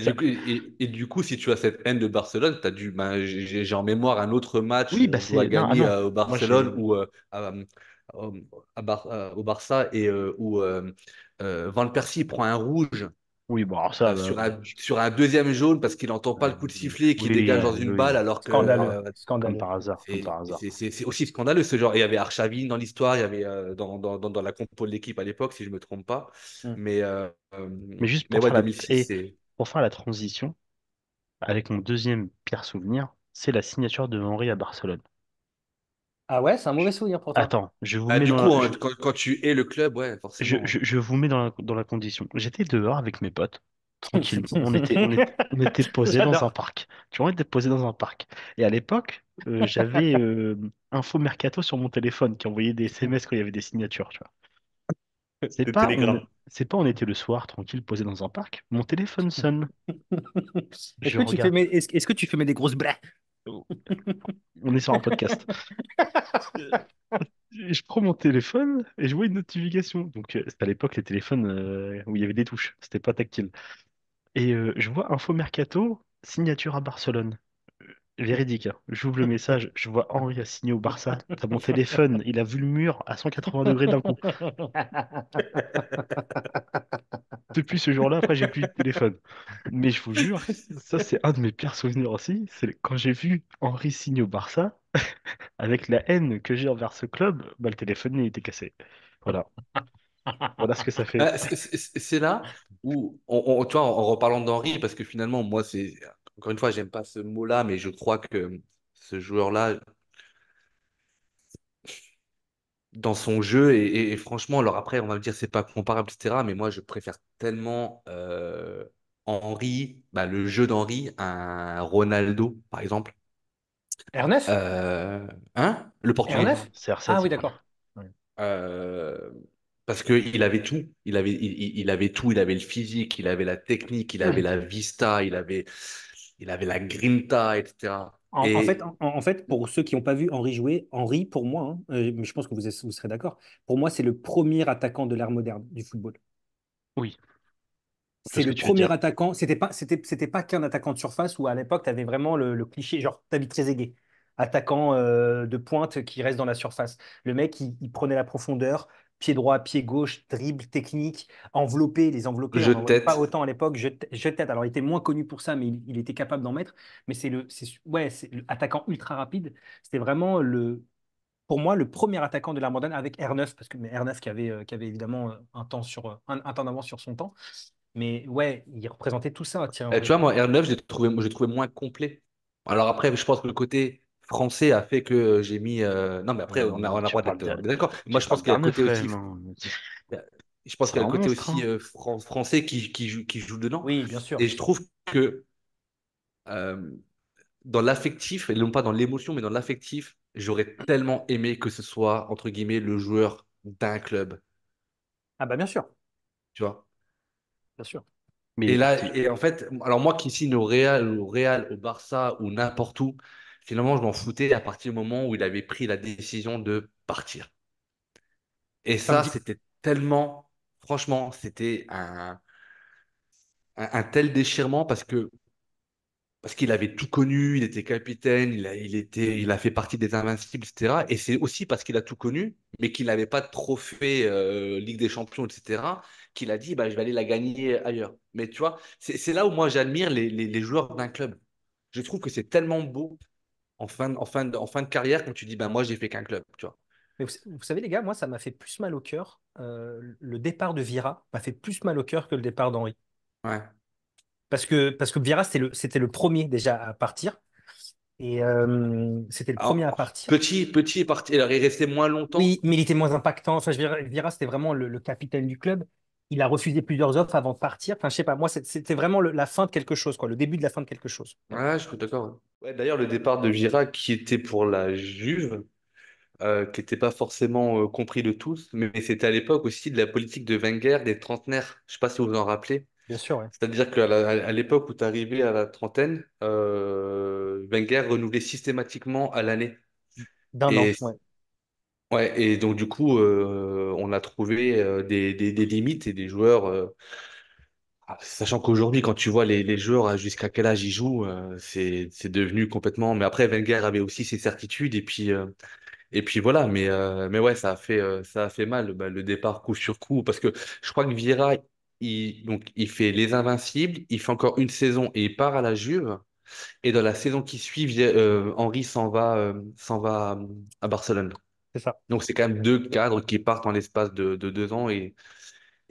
du coup, si tu as cette haine de Barcelone, t'as dû, ben, j'ai en mémoire un autre match oui, bah qu'on doit c'est. Non, ah gagner non. au Moi, Barcelone j'ai. ou au Barça et où Van Persie prend un rouge Oui, bon, alors ça, sur un deuxième jaune parce qu'il n'entend pas le coup de sifflet qui dégage oui, dans une balle oui. alors que Scandaleux, Comme scandaleux. par hasard, comme par hasard. c'est aussi scandaleux ce genre. Et il y avait Arshavin dans l'histoire, il y avait dans la compo de l'équipe à l'époque, si je me trompe pas. Mm. Mais, euh, euh, Mais juste mais pour ouais, faire 2006, c'est. pour faire la transition, avec mon deuxième pire souvenir, c'est la signature de Henry à Barcelone. Ah ouais, c'est un Je- mauvais souvenir pour toi. Attends, je vous Bah, mets du dans la, coup, hein, quand tu es le club, ouais, forcément. je vous mets dans la condition. J'étais dehors avec mes potes, tranquillement. On était posé dans un J'adore. parc. Tu vois, on était posé dans un parc. Et à l'époque, j'avais Info Mercato sur mon téléphone qui envoyait des SMS quand il y avait des signatures, tu vois. Le télégramme. C'est pas on était le soir, tranquille, posé dans un parc. Mon téléphone sonne. Je regarde. Est-ce que tu fais des grosses blagues? Oh, on est sur un podcast. Je prends mon téléphone et je vois une notification. Donc, c'était à l'époque les téléphones où il y avait des touches. C'était pas tactile. Et je vois Info Mercato, signature à Barcelone. Véridique, hein. J'ouvre le message, je vois Henry a signé au Barça. T'as mon téléphone, il a vu le mur à 180 degrés d'un coup. Depuis ce jour-là, après, j'ai plus de téléphone. Mais je vous jure, ça, c'est un de mes pires souvenirs aussi. C'est quand j'ai vu Henry signer au Barça, avec la haine que j'ai envers ce club, bah, le téléphone, il était cassé. Voilà. Voilà ce que ça fait. Ah, c'est là où, tu vois, en reparlant d'Henri, parce que finalement, moi, c'est. Encore une fois, j'aime pas ce mot-là, mais je crois que ce joueur-là, dans son jeu, et franchement, alors après, on va me dire c'est pas comparable, etc. Mais moi, je préfère tellement Henri, bah, le jeu d'Henri, à un Ronaldo, par exemple. R9? Hein? Le portugais. R9? Ah CR7. oui, d'accord. Ouais. Euh, Parce qu'il avait tout. Il avait tout. Il avait le physique, il avait la technique, il avait la vista, il avait la grinta, etc. Et En fait, pour ceux qui n'ont pas vu Henry jouer, Henry, pour moi, hein, mais je pense que vous serez d'accord, pour moi, c'est le premier attaquant de l'ère moderne du football. Oui, je vois C'est ce que le tu veux premier dire. attaquant. C'était pas qu'un attaquant de surface où à l'époque, tu avais vraiment le cliché, genre David Trezeguet, attaquant de pointe qui reste dans la surface. Le mec, il prenait la profondeur, pied droit, pied gauche, dribble, technique, enveloppé. Les enveloppés, on jeu de n'en voyait pas tête. autant à l'époque. Jeu de tête. Alors, il était moins connu pour ça, mais il était capable d'en mettre. Mais ouais, c'est l'attaquant ultra rapide. C'était vraiment pour moi, le premier attaquant de la moderne avec R9, parce que mais R9 qui avait évidemment un temps d'avance sur son temps. Mais ouais, il représentait tout ça, Thierry Tu Henry. vois, moi, R9, je l'ai trouvé moins complet. Alors après, je pense que le côté français a fait que j'ai mis. Non, mais après, on a le droit d'être d'accord. Moi, Tu je pense parles qu'il y a le d'Arneuf côté quand aussi. même, hein. Je pense C'est qu'il y a un le côté monstre, aussi hein. français qui joue dedans. Oui, bien sûr. Et je trouve que euh, dans l'affectif, et non pas dans l'émotion, mais dans l'affectif, j'aurais tellement aimé que ce soit, entre guillemets, le joueur d'un club. Ah bah bien sûr, Tu vois. Bien sûr. Et Mais là, et en fait, alors moi qui signe au Real, au Barça ou n'importe où, finalement, je m'en foutais à partir du moment où il avait pris la décision de partir. Et ça me ça, dit. c'était tellement, franchement, c'était un tel déchirement parce qu'il avait tout connu, il était capitaine, il a fait partie des Invincibles, etc. Et c'est aussi parce qu'il a tout connu, mais qu'il n'avait pas de trophée Ligue des Champions, etc., qu'il a dit, bah, je vais aller la gagner ailleurs. Mais tu vois, c'est là où moi j'admire les joueurs d'un club. je trouve que c'est tellement beau en fin de carrière quand tu dis, ben moi, j'ai fait qu'un club, tu vois. Mais vous savez, les gars, moi, ça m'a fait plus mal au cœur. Le départ de Vieira m'a fait plus mal au cœur que le départ d'Henry. Ouais. Parce que Vieira, c'était le premier déjà à partir. Et c'était le premier à Alors, partir. petit est parti, alors il est resté moins longtemps. Oui, mais il était moins impactant. Enfin, je veux dire, Vieira, c'était vraiment le capitaine du club. Il a refusé plusieurs offres avant de partir. Enfin, je sais pas, moi, c'était vraiment la fin de quelque chose, quoi, le début de la fin de quelque chose. Ouais, je suis d'accord. Ouais, d'ailleurs, le départ de Vira, qui était pour la Juve, qui n'était pas forcément compris de tous, mais c'était à l'époque aussi de la politique de Wenger des trentenaires. Je sais pas si vous vous en rappelez. Bien sûr, ouais. C'est-à-dire à l'époque où tu arrivais à la trentaine, Wenger renouvelait systématiquement à l'année. D'un Et, an, ouais. ouais, et donc, du coup, on a trouvé des limites et des joueurs. Sachant qu'aujourd'hui, quand tu vois les joueurs jusqu'à quel âge ils jouent, c'est devenu complètement. Mais après, Wenger avait aussi ses certitudes et puis voilà. Mais ouais, ça a fait mal le départ coup sur coup parce que je crois que Vieira, il fait les Invincibles, il fait encore une saison et il part à la Juve. Et dans la saison qui suit, Henry s'en va à Barcelone. C'est ça. Donc c'est quand même deux cadres qui partent en l'espace de 2 ans et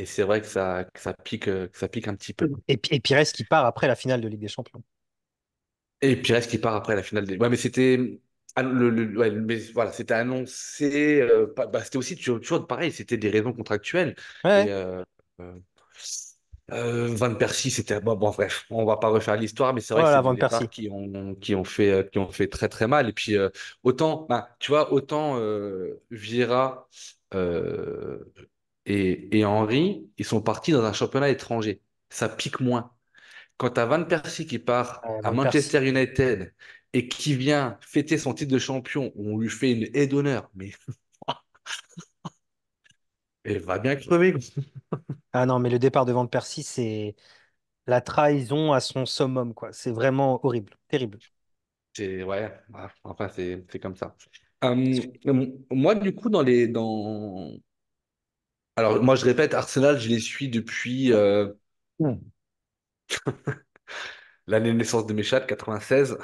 c'est vrai que ça pique un petit peu. Et Pires qui part après la finale de Ligue des Champions. Et Pires qui part après la finale des. Ouais, mais c'était. Ouais, mais voilà, c'était annoncé. C'était aussi toujours pareil, c'était des raisons contractuelles. Ouais, Et ouais. euh, Van Persie, c'était. Bon, bref, on va pas refaire l'histoire, mais c'est vrai que c'est Voilà, des Van départs Persie. qui ont fait très très mal. Et puis, autant, ben, tu vois, autant Vieira euh, et Henry, ils sont partis dans un championnat étranger. Ça pique moins. Quand tu as Van Persie qui part à Van Persie. Manchester United et qui vient fêter son titre de champion, où on lui fait une haie d'honneur, mais elle va bien crever, quoi. Ah non, mais le départ de Van Persie, c'est la trahison à son summum, quoi. C'est vraiment horrible, terrible. C'est, ouais, enfin, c'est comme ça. Moi, du coup, alors, moi, je répète, Arsenal, je les suis depuis l'année de naissance de mes chats, 96.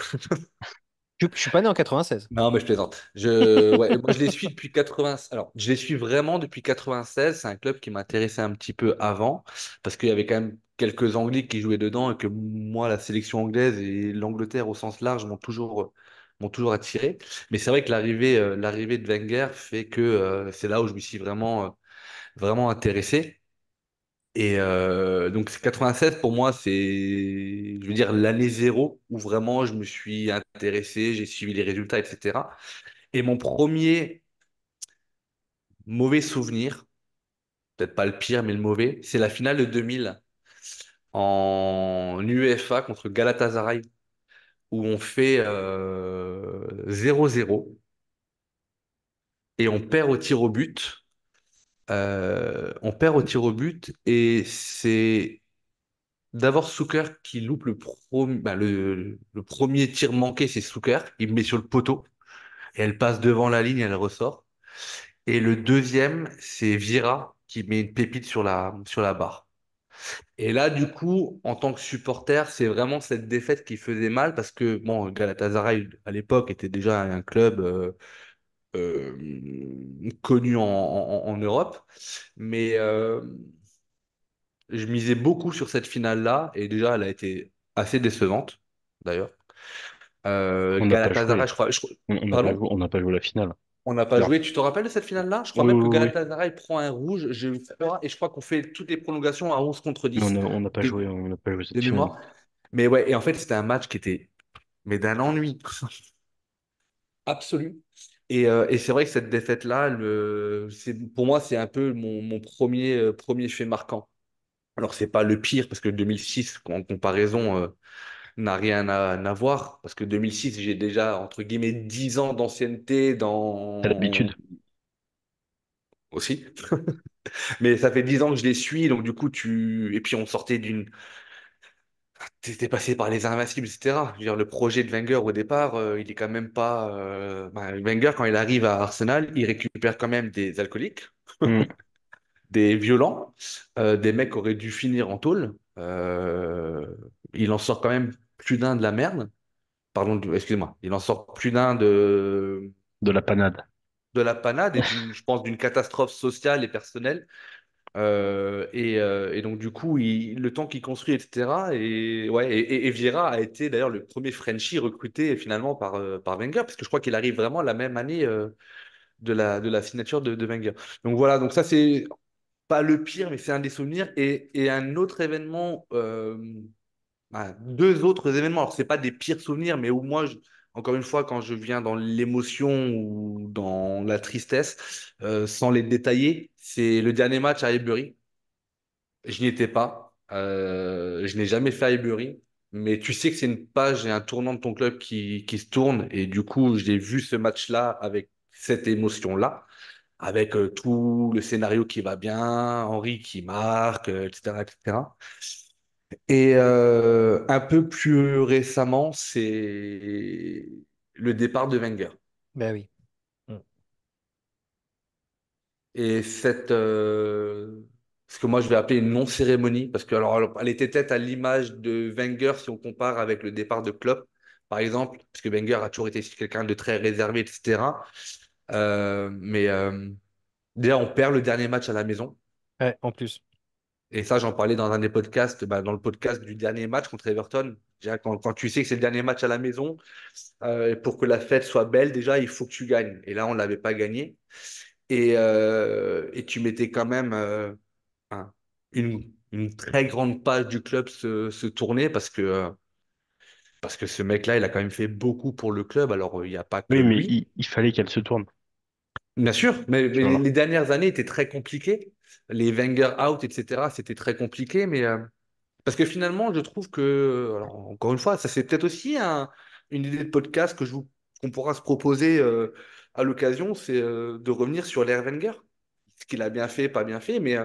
Je suis pas né en 96. Non, mais je plaisante. Ouais, moi, je les suis depuis 80. Alors, je les suis vraiment depuis 96. C'est un club qui m'intéressait un petit peu avant, parce qu'il y avait quand même quelques Anglais qui jouaient dedans et que moi, la sélection anglaise et l'Angleterre au sens large m'ont toujours attiré. Mais c'est vrai que l'arrivée de Wenger fait que c'est là où je me suis vraiment intéressé. Et donc, 96 pour moi, je veux dire, l'année zéro où vraiment je me suis intéressé, j'ai suivi les résultats, etc. Et mon premier mauvais souvenir, peut-être pas le pire, mais le mauvais, c'est la finale de 2000 en UEFA contre Galatasaray, où on fait 0-0 et on perd au tir au but. On perd au tir au but et c'est d'abord Souker qui loupe le premier tir manqué, c'est Souker. Il met sur le poteau et elle passe devant la ligne, elle ressort. Et le deuxième, c'est Vieira qui met une pépite sur la barre. Et là, du coup, en tant que supporter, c'est vraiment cette défaite qui faisait mal parce que bon, Galatasaray à l'époque était déjà un club connu en Europe, mais je misais beaucoup sur cette finale-là et déjà, elle a été assez décevante d'ailleurs. On n'a pas Galatasaray, joué. On n'a pas pardon? joué, on n'a pas joué la finale. On n'a pas Alors, joué. Tu te rappelles de cette finale-là? Je crois oui, même que oui, oui. Galatasaray prend un rouge, j'ai eu froid, et je crois qu'on fait toutes les prolongations à 11 contre Mais 10 de, on n'a pas joué de cette finale. mémoire. Mais ouais, et en fait, c'était un match qui était mais d'un ennui absolu. Et c'est vrai que cette défaite-là, pour moi, c'est un peu mon premier fait marquant. Alors, c'est pas le pire, parce que 2006, en comparaison, n'a rien à voir, parce que 2006, j'ai déjà, entre guillemets, 10 ans d'ancienneté T'as dans... l'habitude. aussi. Mais ça fait 10 ans que je les suis, donc du coup, Et puis on sortait d'une... T'étais passé par les Invincibles, etc. Je veux dire, le projet de Wenger au départ, il est quand même pas... Wenger, quand il arrive à Arsenal, il récupère quand même des alcooliques, Hmm. des violents, des mecs qui auraient dû finir en tôle. Il en sort quand même plus d'un de la merde. pardon, excuse-moi, il en sort plus d'un De la panade. de la panade et je pense, d'une catastrophe sociale et personnelle. Et donc, du coup, le temps qu'il construit, etc. Et, ouais, et Vieira a été d'ailleurs le premier Frenchie recruté finalement par Wenger, parce que je crois qu'il arrive vraiment la même année de la signature de Wenger. Donc voilà, donc ça, c'est pas le pire, mais c'est un des souvenirs. Et un autre événement, deux autres événements, alors c'est pas des pires souvenirs, mais où moi, encore une fois, quand je viens dans l'émotion ou dans la tristesse, sans les détailler, c'est le dernier match à Highbury. Je n'y étais pas. Je n'ai jamais fait Highbury. Mais tu sais que c'est une page et un tournant de ton club qui se tourne. Et du coup, j'ai vu ce match-là avec cette émotion-là, avec tout le scénario qui va bien, Henri qui marque, etc., etc. Et un peu plus récemment, c'est le départ de Wenger. Ben oui. Mm. Et ce que moi je vais appeler une non-cérémonie, parce que alors, elle était peut-être à l'image de Wenger si on compare avec le départ de Klopp, par exemple, parce que Wenger a toujours été quelqu'un de très réservé, etc. Mais déjà, on perd le dernier match à la maison. Ouais, en plus. Et ça, j'en parlais dans un des podcasts, dans le podcast du dernier match contre Everton. Déjà, quand tu sais que c'est le dernier match à la maison, pour que la fête soit belle, déjà, il faut que tu gagnes. Et là, on ne l'avait pas gagné. Et tu mettais quand même une très grande page du club se tourner parce que ce mec-là, il a quand même fait beaucoup pour le club. Alors, il n'y a pas que Oui, mais lui, il fallait qu'elle se tourne. bien sûr, mais Tu les, vois. les dernières années étaient très compliquées. Les Wenger out, etc., c'était très compliqué. Mais parce que finalement, je trouve que, alors, encore une fois, ça c'est peut-être aussi une idée de podcast qu'on pourra se proposer à l'occasion, c'est de revenir sur l'ère Wenger. Ce qu'il a bien fait, pas bien fait, mais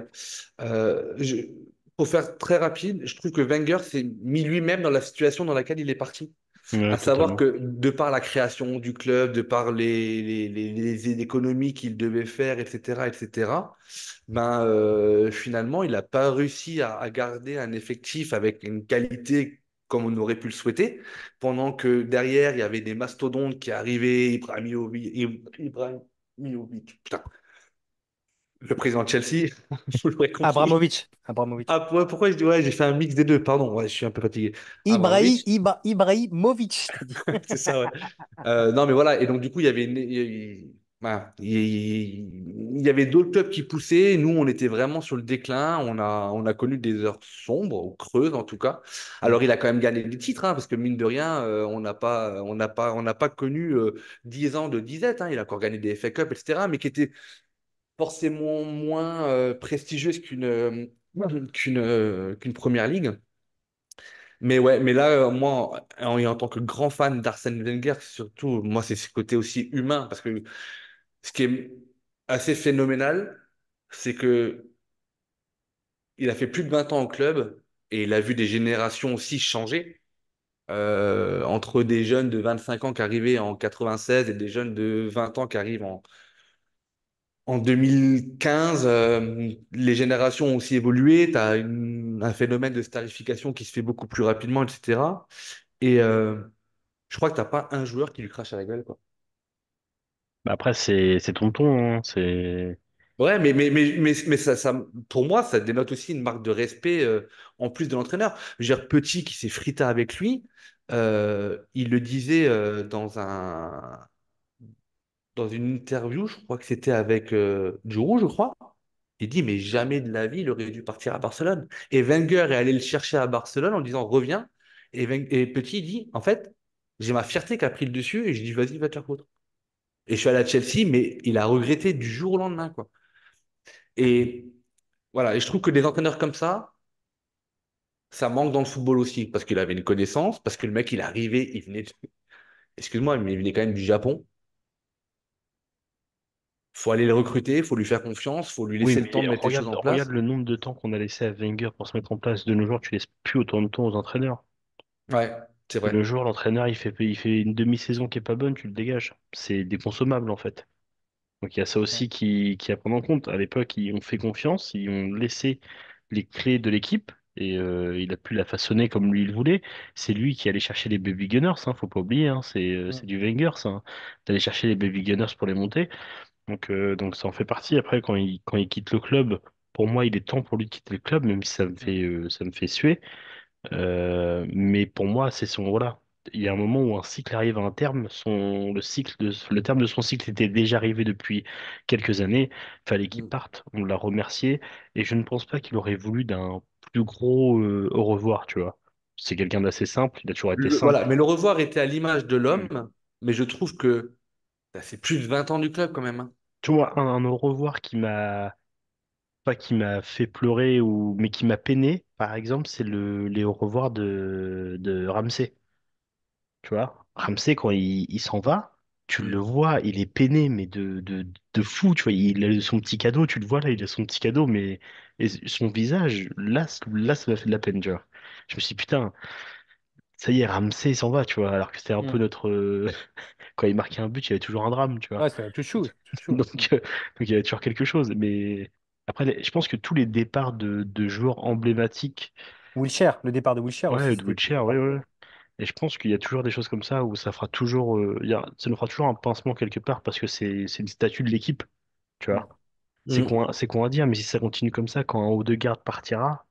pour faire très rapide, je trouve que Wenger s'est mis lui-même dans la situation dans laquelle il est parti. Ouais, À savoir totalement. que de par la création du club, de par les économies qu'il devait faire, etc., etc., finalement, il n'a pas réussi à garder un effectif avec une qualité comme on aurait pu le souhaiter, pendant que derrière, il y avait des mastodontes qui arrivaient, Ibrahimovic, putain, le président de Chelsea, vous l'aurez compris. Abramovich. Abramovich. Ah, pourquoi je dis, ouais, j'ai fait un mix des deux, pardon, ouais, je suis un peu fatigué. Abramovich, Ibrahimovic, t'as dit. c'est ça, ouais. Non, mais voilà, et donc du coup, il y avait voilà, il y avait d'autres clubs qui poussaient. Nous, on était vraiment sur le déclin. On a connu des heures sombres, ou creuses en tout cas. Mm. Alors, il a quand même gagné des titres, hein, parce que mine de rien, on n'a pas connu 10 ans de disette, hein. Il a encore gagné des FA Cup, etc., mais qui étaient forcément moins prestigieuses qu'une première ligue. Mais ouais, mais là, moi, en tant que grand fan d'Arsène Wenger, surtout, moi, c'est ce côté aussi humain, parce que ce qui est assez phénoménal, c'est que il a fait plus de 20 ans au club et il a vu des générations aussi changer, entre des jeunes de 25 ans qui arrivaient en 96 et des jeunes de 20 ans qui arrivent en 2015. Les générations ont aussi évolué, tu as un phénomène de starification qui se fait beaucoup plus rapidement, etc. Et je crois que t'as pas un joueur qui lui crache à la gueule, quoi. Bah après, c'est tonton, hein. C'est Ouais, mais pour moi, ça dénote aussi une marque de respect en plus de l'entraîneur. Je veux dire, Petit qui s'est frité avec lui, il le disait dans une interview, je crois que c'était avec Giroud, je crois. Il dit, mais jamais de la vie, il aurait dû partir à Barcelone. Et Wenger est allé le chercher à Barcelone en disant, reviens. Et Petit il dit, en fait, j'ai ma fierté qui a pris le dessus et je dis, vas-y, va te faire foutre. Et je suis allé à Chelsea, mais il a regretté du jour au lendemain, quoi. Et voilà, et je trouve que des entraîneurs comme ça manque dans le football aussi, parce qu'il avait une connaissance, parce que le mec, il est arrivé, il venait excuse-moi, mais il venait quand même du Japon. Faut aller le recruter, faut lui faire confiance, faut lui oui, laisser le temps mais de mettre les choses en regarde place. le nombre de temps qu'on a laissé à Wenger pour se mettre en place. De nos jours, tu laisses plus autant de temps aux entraîneurs. Ouais, c'est De nos vrai. jours, l'entraîneur, il fait une demi-saison qui est pas bonne, tu le dégages. C'est déconsommable, en fait. Donc il y a ça Ouais. aussi qui à prendre en compte. À l'époque, ils ont fait confiance, ils ont laissé les clés de l'équipe. et il a pu la façonner comme lui il voulait. C'est lui qui allait chercher les baby gunners, hein, faut pas oublier, hein, c'est Mm. du Wenger, ça, hein, d'aller chercher les baby gunners pour les monter. Donc ça en fait partie. Après, quand il quitte le club, pour moi, il est temps pour lui de quitter le club, même si Mm. ça me fait suer. Mais pour moi, c'est son, voilà. Il y a un moment où un cycle arrive à un terme. Le terme de son cycle était déjà arrivé depuis quelques années. Fallait qu'il Mm. parte. On l'a remercié. Et je ne pense pas qu'il aurait voulu d'un plus gros au revoir, tu vois. C'est quelqu'un d'assez simple. Il a toujours été Voilà, simple. mais le revoir était à l'image de Mm. l'homme, mais je trouve que c'est plus de 20 ans du club quand même, hein. Tu vois, un au revoir pas qui m'a fait pleurer mais qui m'a peiné, par exemple, c'est les au revoir de Ramsey. Tu vois, Ramsey, quand il s'en va, tu le Mm. vois, il est peiné, mais de fou, tu vois, il a son petit cadeau, tu le vois là, il a son petit cadeau, mais et son visage, là, ça m'a fait de la peine, tu vois. Je me suis dit, putain, ça y est, Ramsey, il s'en va, tu vois, alors que c'était un peu Mm. notre... Quand il marquait un but, il y avait toujours un drame, tu vois. Ouais, c'est chouchou, chouchou. Mm. Donc, euh, donc il y avait toujours quelque chose, mais après, je pense que tous les départs de joueurs emblématiques, Wilshere, le départ de Wilshere aussi, ouais, de c'était Wilshere, ouais, ouais. Et je pense qu'il y a toujours des choses comme ça où ça fera toujours, ça nous fera toujours un pincement quelque part parce que c'est le statut de l'équipe, tu Mm. vois. Mm. C'est con à dire, mais si ça continue comme ça, quand un ou deux gardes partira,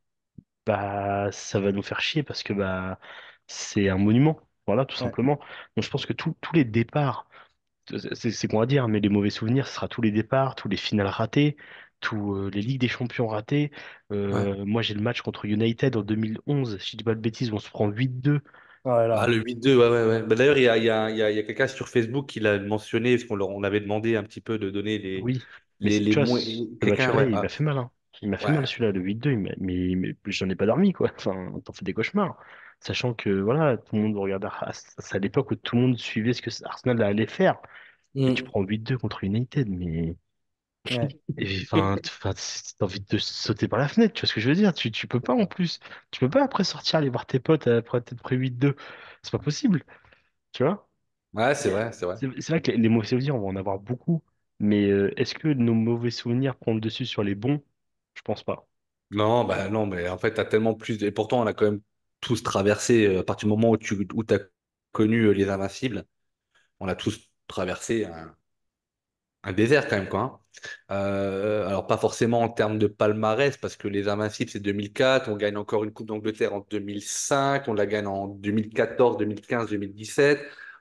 bah ça va nous faire chier parce que bah c'est un monument, voilà, tout Ouais, simplement. Donc je pense que tous les départs, c'est con à dire, mais les mauvais souvenirs, ce sera tous les départs, tous les finales ratés, tous les Ligues des Champions ratées. Ouais. Moi j'ai le match contre United en 2011, si je dis pas de bêtises, où on se prend 8-2. Ah, voilà. le 8-2, ouais, ouais, ouais. Bah, d'ailleurs, il y a quelqu'un sur Facebook qui l'a mentionné, parce on avait demandé un petit peu de donner Oui, mais les tu vois, moins. ce Quelqu'un, match-là, ouais, il m'a ah, fait mal, hein. Il m'a fait ouais. mal celui-là, le 8-2, mais j'en ai pas dormi, quoi. Enfin, t'en fais des cauchemars. Sachant que, voilà, tout le monde regardait, c'est à l'époque où tout le monde suivait ce que Arsenal allait faire. Et tu Mm. prends 8-2 contre United, mais, Ouais. enfin, t'as envie de sauter par la fenêtre, tu vois ce que je veux dire? Tu peux pas en plus. Tu peux pas après sortir, aller voir tes potes après être pris 8-2. C'est pas possible, tu vois? Ouais, c'est vrai, c'est vrai. C'est vrai que les mauvais souvenirs, on va en avoir beaucoup, mais est-ce que nos mauvais souvenirs prennent le dessus sur les bons? Je pense pas. Non, bah non, mais en fait, t'as tellement plus. Et pourtant, on a quand même tous traversé, à partir du moment où où t'as connu les Invincibles, on a tous traversé un désert quand même, quoi, hein. Alors, pas forcément en termes de palmarès, parce que les Invincibles, c'est 2004, on gagne encore une Coupe d'Angleterre en 2005, on la gagne en 2014, 2015, 2017,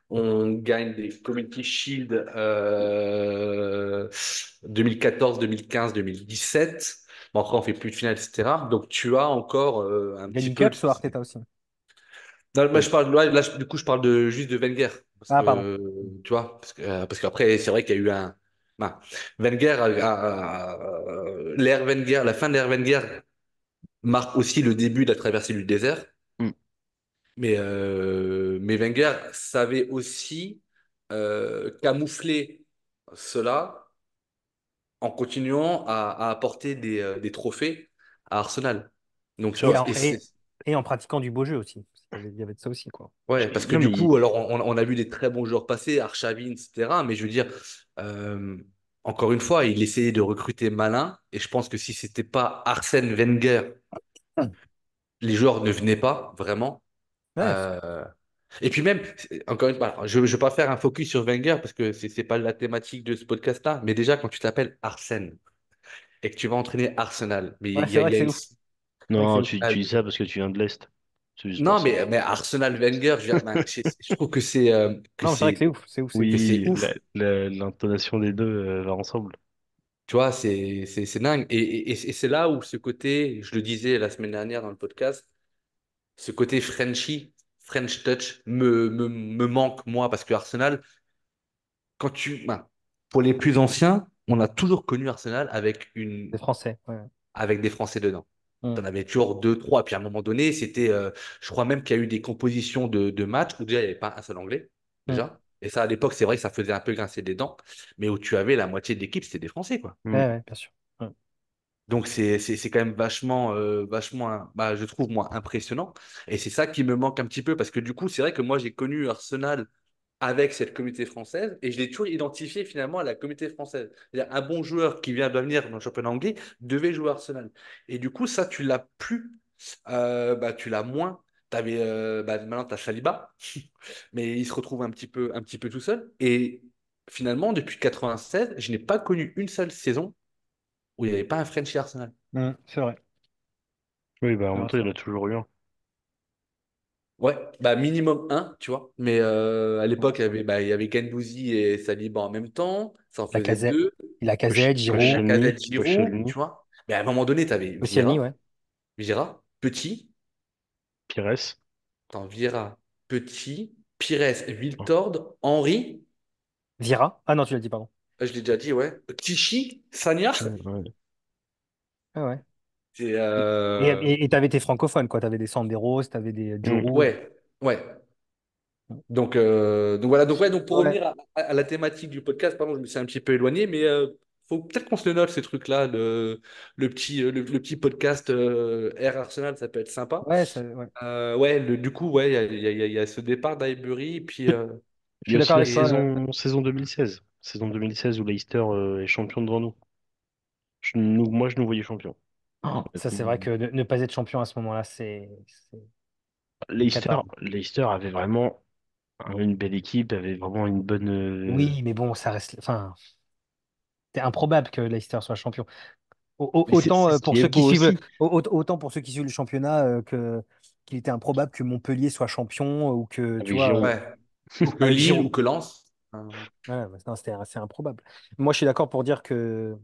on gagne des Community Shield 2014, 2015, 2017. Bon, après, on fait plus de finale, etc. Donc, tu as encore un petit League peu Cup de. sous Arteta aussi. Non, moi, Oui. je parle, du coup, je parle juste de Wenger. Parce Ah, pardon. que, tu vois, parce qu'après, c'est vrai qu'il y a eu un. Ben, Wenger, l'ère Wenger, la fin de l'ère Wenger marque aussi le début de la traversée du désert. Mm. Mais Wenger savait aussi camoufler cela en continuant à apporter des trophées à Arsenal. Donc, Sur- Et et en, c'est- et, et en pratiquant du beau jeu aussi. Il y avait de ça aussi, quoi. Ouais, parce que Non, du mais coup, alors on a vu des très bons joueurs passer, Arshavin, etc. Mais je veux dire, euh, encore une fois, il essayait de recruter malin. Et je pense que si c'était pas Arsène Wenger, Hmm. les joueurs ne venaient pas vraiment. Ouais, Euh, et puis même, encore une fois, alors, je ne vais pas faire un focus sur Wenger parce que c'est pas la thématique de ce podcast-là. Mais déjà, quand tu t'appelles Arsène et que tu vas entraîner Arsenal, mais ouais, c'est vrai il y que a c'est une. ouf. C'est vrai que c'est non, ouf. tu dis ça parce que tu viens de l'Est. C'est juste pour Non, ça. mais Arsenal Wenger, je, veux dire, ben, je trouve que c'est Non, mais c'est vrai que c'est ouf. C'est ouf, c'est ouf. que c'est Oui, ouf. l'intonation des deux va ensemble. Tu vois, c'est dingue. Et c'est là où ce côté, je le disais la semaine dernière dans le podcast, ce côté Frenchy, French touch, me manque, moi, parce que Arsenal, ben, pour les plus anciens, on a toujours connu Arsenal C'est français. Ouais. avec des Français dedans. Hmm. T'en avais toujours deux, trois. Puis à un moment donné, c'était, je crois même qu'il y a eu des compositions de matchs où déjà il n'y avait pas un seul Anglais, Hmm. déjà. Et ça, à l'époque, c'est vrai que ça faisait un peu grincer des dents, mais où tu avais la moitié de l'équipe, c'était des Français, quoi. Mm. Ouais, ouais, bien sûr. Ouais. Donc c'est quand même vachement bah, je trouve moi impressionnant et c'est ça qui me manque un petit peu parce que du coup c'est vrai que moi j'ai connu Arsenal avec cette communauté française et je l'ai toujours identifié finalement à la communauté française. C'est-à-dire un bon joueur qui vient de venir dans le championnat anglais devait jouer à Arsenal et du coup ça tu l'as plus bah, tu l'as moins. Maintenant, tu as Saliba, mais il se retrouve un petit peu tout seul. Et finalement, depuis 96, je n'ai pas connu une seule saison où il n'y avait pas un Frenchie Arsenal. C'est vrai. Oui, bah, en C'est même vrai, temps, c'est il y en vrai. a toujours eu un. Ouais, bah minimum un, tu vois. Mais à Ouais. l'époque, il y avait Gendouzi et Saliba en même temps. Ça en La faisait Casette, deux. la Casette, Giroud, Lacazette, Giroud, Koscielny, tu vois. Mais à un moment donné, tu avais Koscielny, ouais. Petit, Pires. attends, Vieira, Petit, Pires, Wiltord, Henry, Vieira. Ah non, tu l'as dit, pardon. je l'ai déjà dit, ouais. Tichy, Sagna. Ouais. Ah ouais. C'est, Et t'avais tes francophones, quoi. T'avais des Sandeiros, t'avais des Mm. Djorou. ouais, ouais. Donc voilà, donc ouais, donc pour Ouais. revenir à la thématique du podcast, pardon, je me suis un petit peu éloigné, mais faut peut-être qu'on se le note ces trucs-là, le petit podcast Air Arsenal, ça peut être sympa. Ouais, ouais. Ouais, du coup, ouais, il y a ce départ d'Highbury, puis Je Il y suis a d'accord aussi la avec toi. saison 2016. Saison 2016 où Leicester est champion devant nous. Moi, je nous voyais champion. Oh, ça, c'est vrai Honnêtement. que ne pas être champion à ce moment-là, c'est une Leicester, cata. Leicester avait vraiment une belle équipe, avait vraiment une bonne. Oui, mais bon, ça reste. Enfin, c'est improbable que Leicester soit champion. Mais Autant c'est ce pour qui est ceux qui beau suivent, aussi. autant pour ceux qui suivent le championnat que qu'il était improbable que Montpellier soit champion ou que tu Avec vois Giroud. ouais, ou que avec Lille, Giroud. ou que Lens. Ouais, ouais, non, c'est improbable. Moi, je suis d'accord pour dire que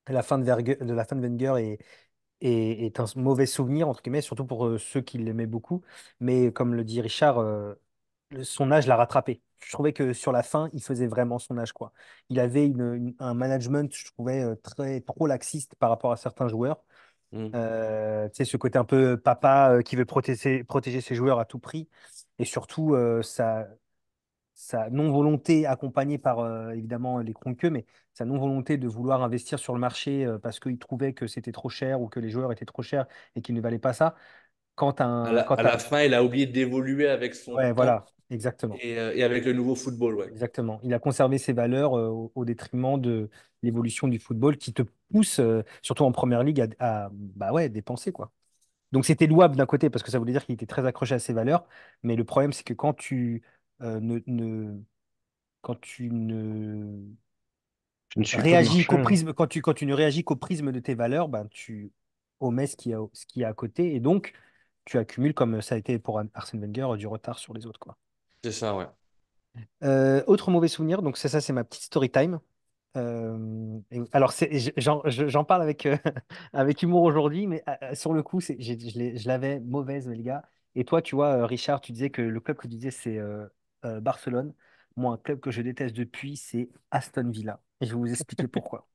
la fin de Wenger est un mauvais souvenir entre guillemets, surtout pour ceux qui l'aimaient beaucoup. Mais comme le dit Richard, son âge l'a rattrapé. Je trouvais que sur la fin, il faisait vraiment son âge, quoi. Il avait un management, je trouvais, très trop laxiste par rapport à certains joueurs. Hmm. Tu sais, ce côté un peu papa qui veut protéger ses joueurs à tout prix. Et surtout, sa non-volonté, accompagnée par évidemment les Kroenke, mais sa non-volonté de vouloir investir sur le marché parce qu'il trouvait que c'était trop cher ou que les joueurs étaient trop chers et qu'ils ne valaient pas ça. À la fin, il a oublié d'évoluer avec son Ouais, temps voilà, exactement. et avec le nouveau football, ouais. Exactement. Il a conservé ses valeurs au détriment de l'évolution du football qui te pousse, surtout en première ligue, bah ouais, dépenser, quoi. Donc c'était louable d'un côté parce que ça voulait dire qu'il était très accroché à ses valeurs, mais le problème c'est que quand tu ne Je ne suis pas le réagis marché, qu'au hein. prisme, quand tu ne réagis qu'au prisme de tes valeurs, ben tu omets ce qui est à côté et donc tu accumules, comme ça a été pour Arsène Wenger, du retard sur les autres, quoi. C'est ça, ouais. Autre mauvais souvenir, donc c'est ça, c'est ma petite story time. Alors, j'en parle avec, avec humour aujourd'hui, mais sur le coup, je l'avais mauvaise, les gars. Et toi, tu vois, Richard, tu disais que le club que tu disais, c'est Barcelone. Moi, un club que je déteste depuis, c'est Aston Villa. Et je vais vous expliquer pourquoi.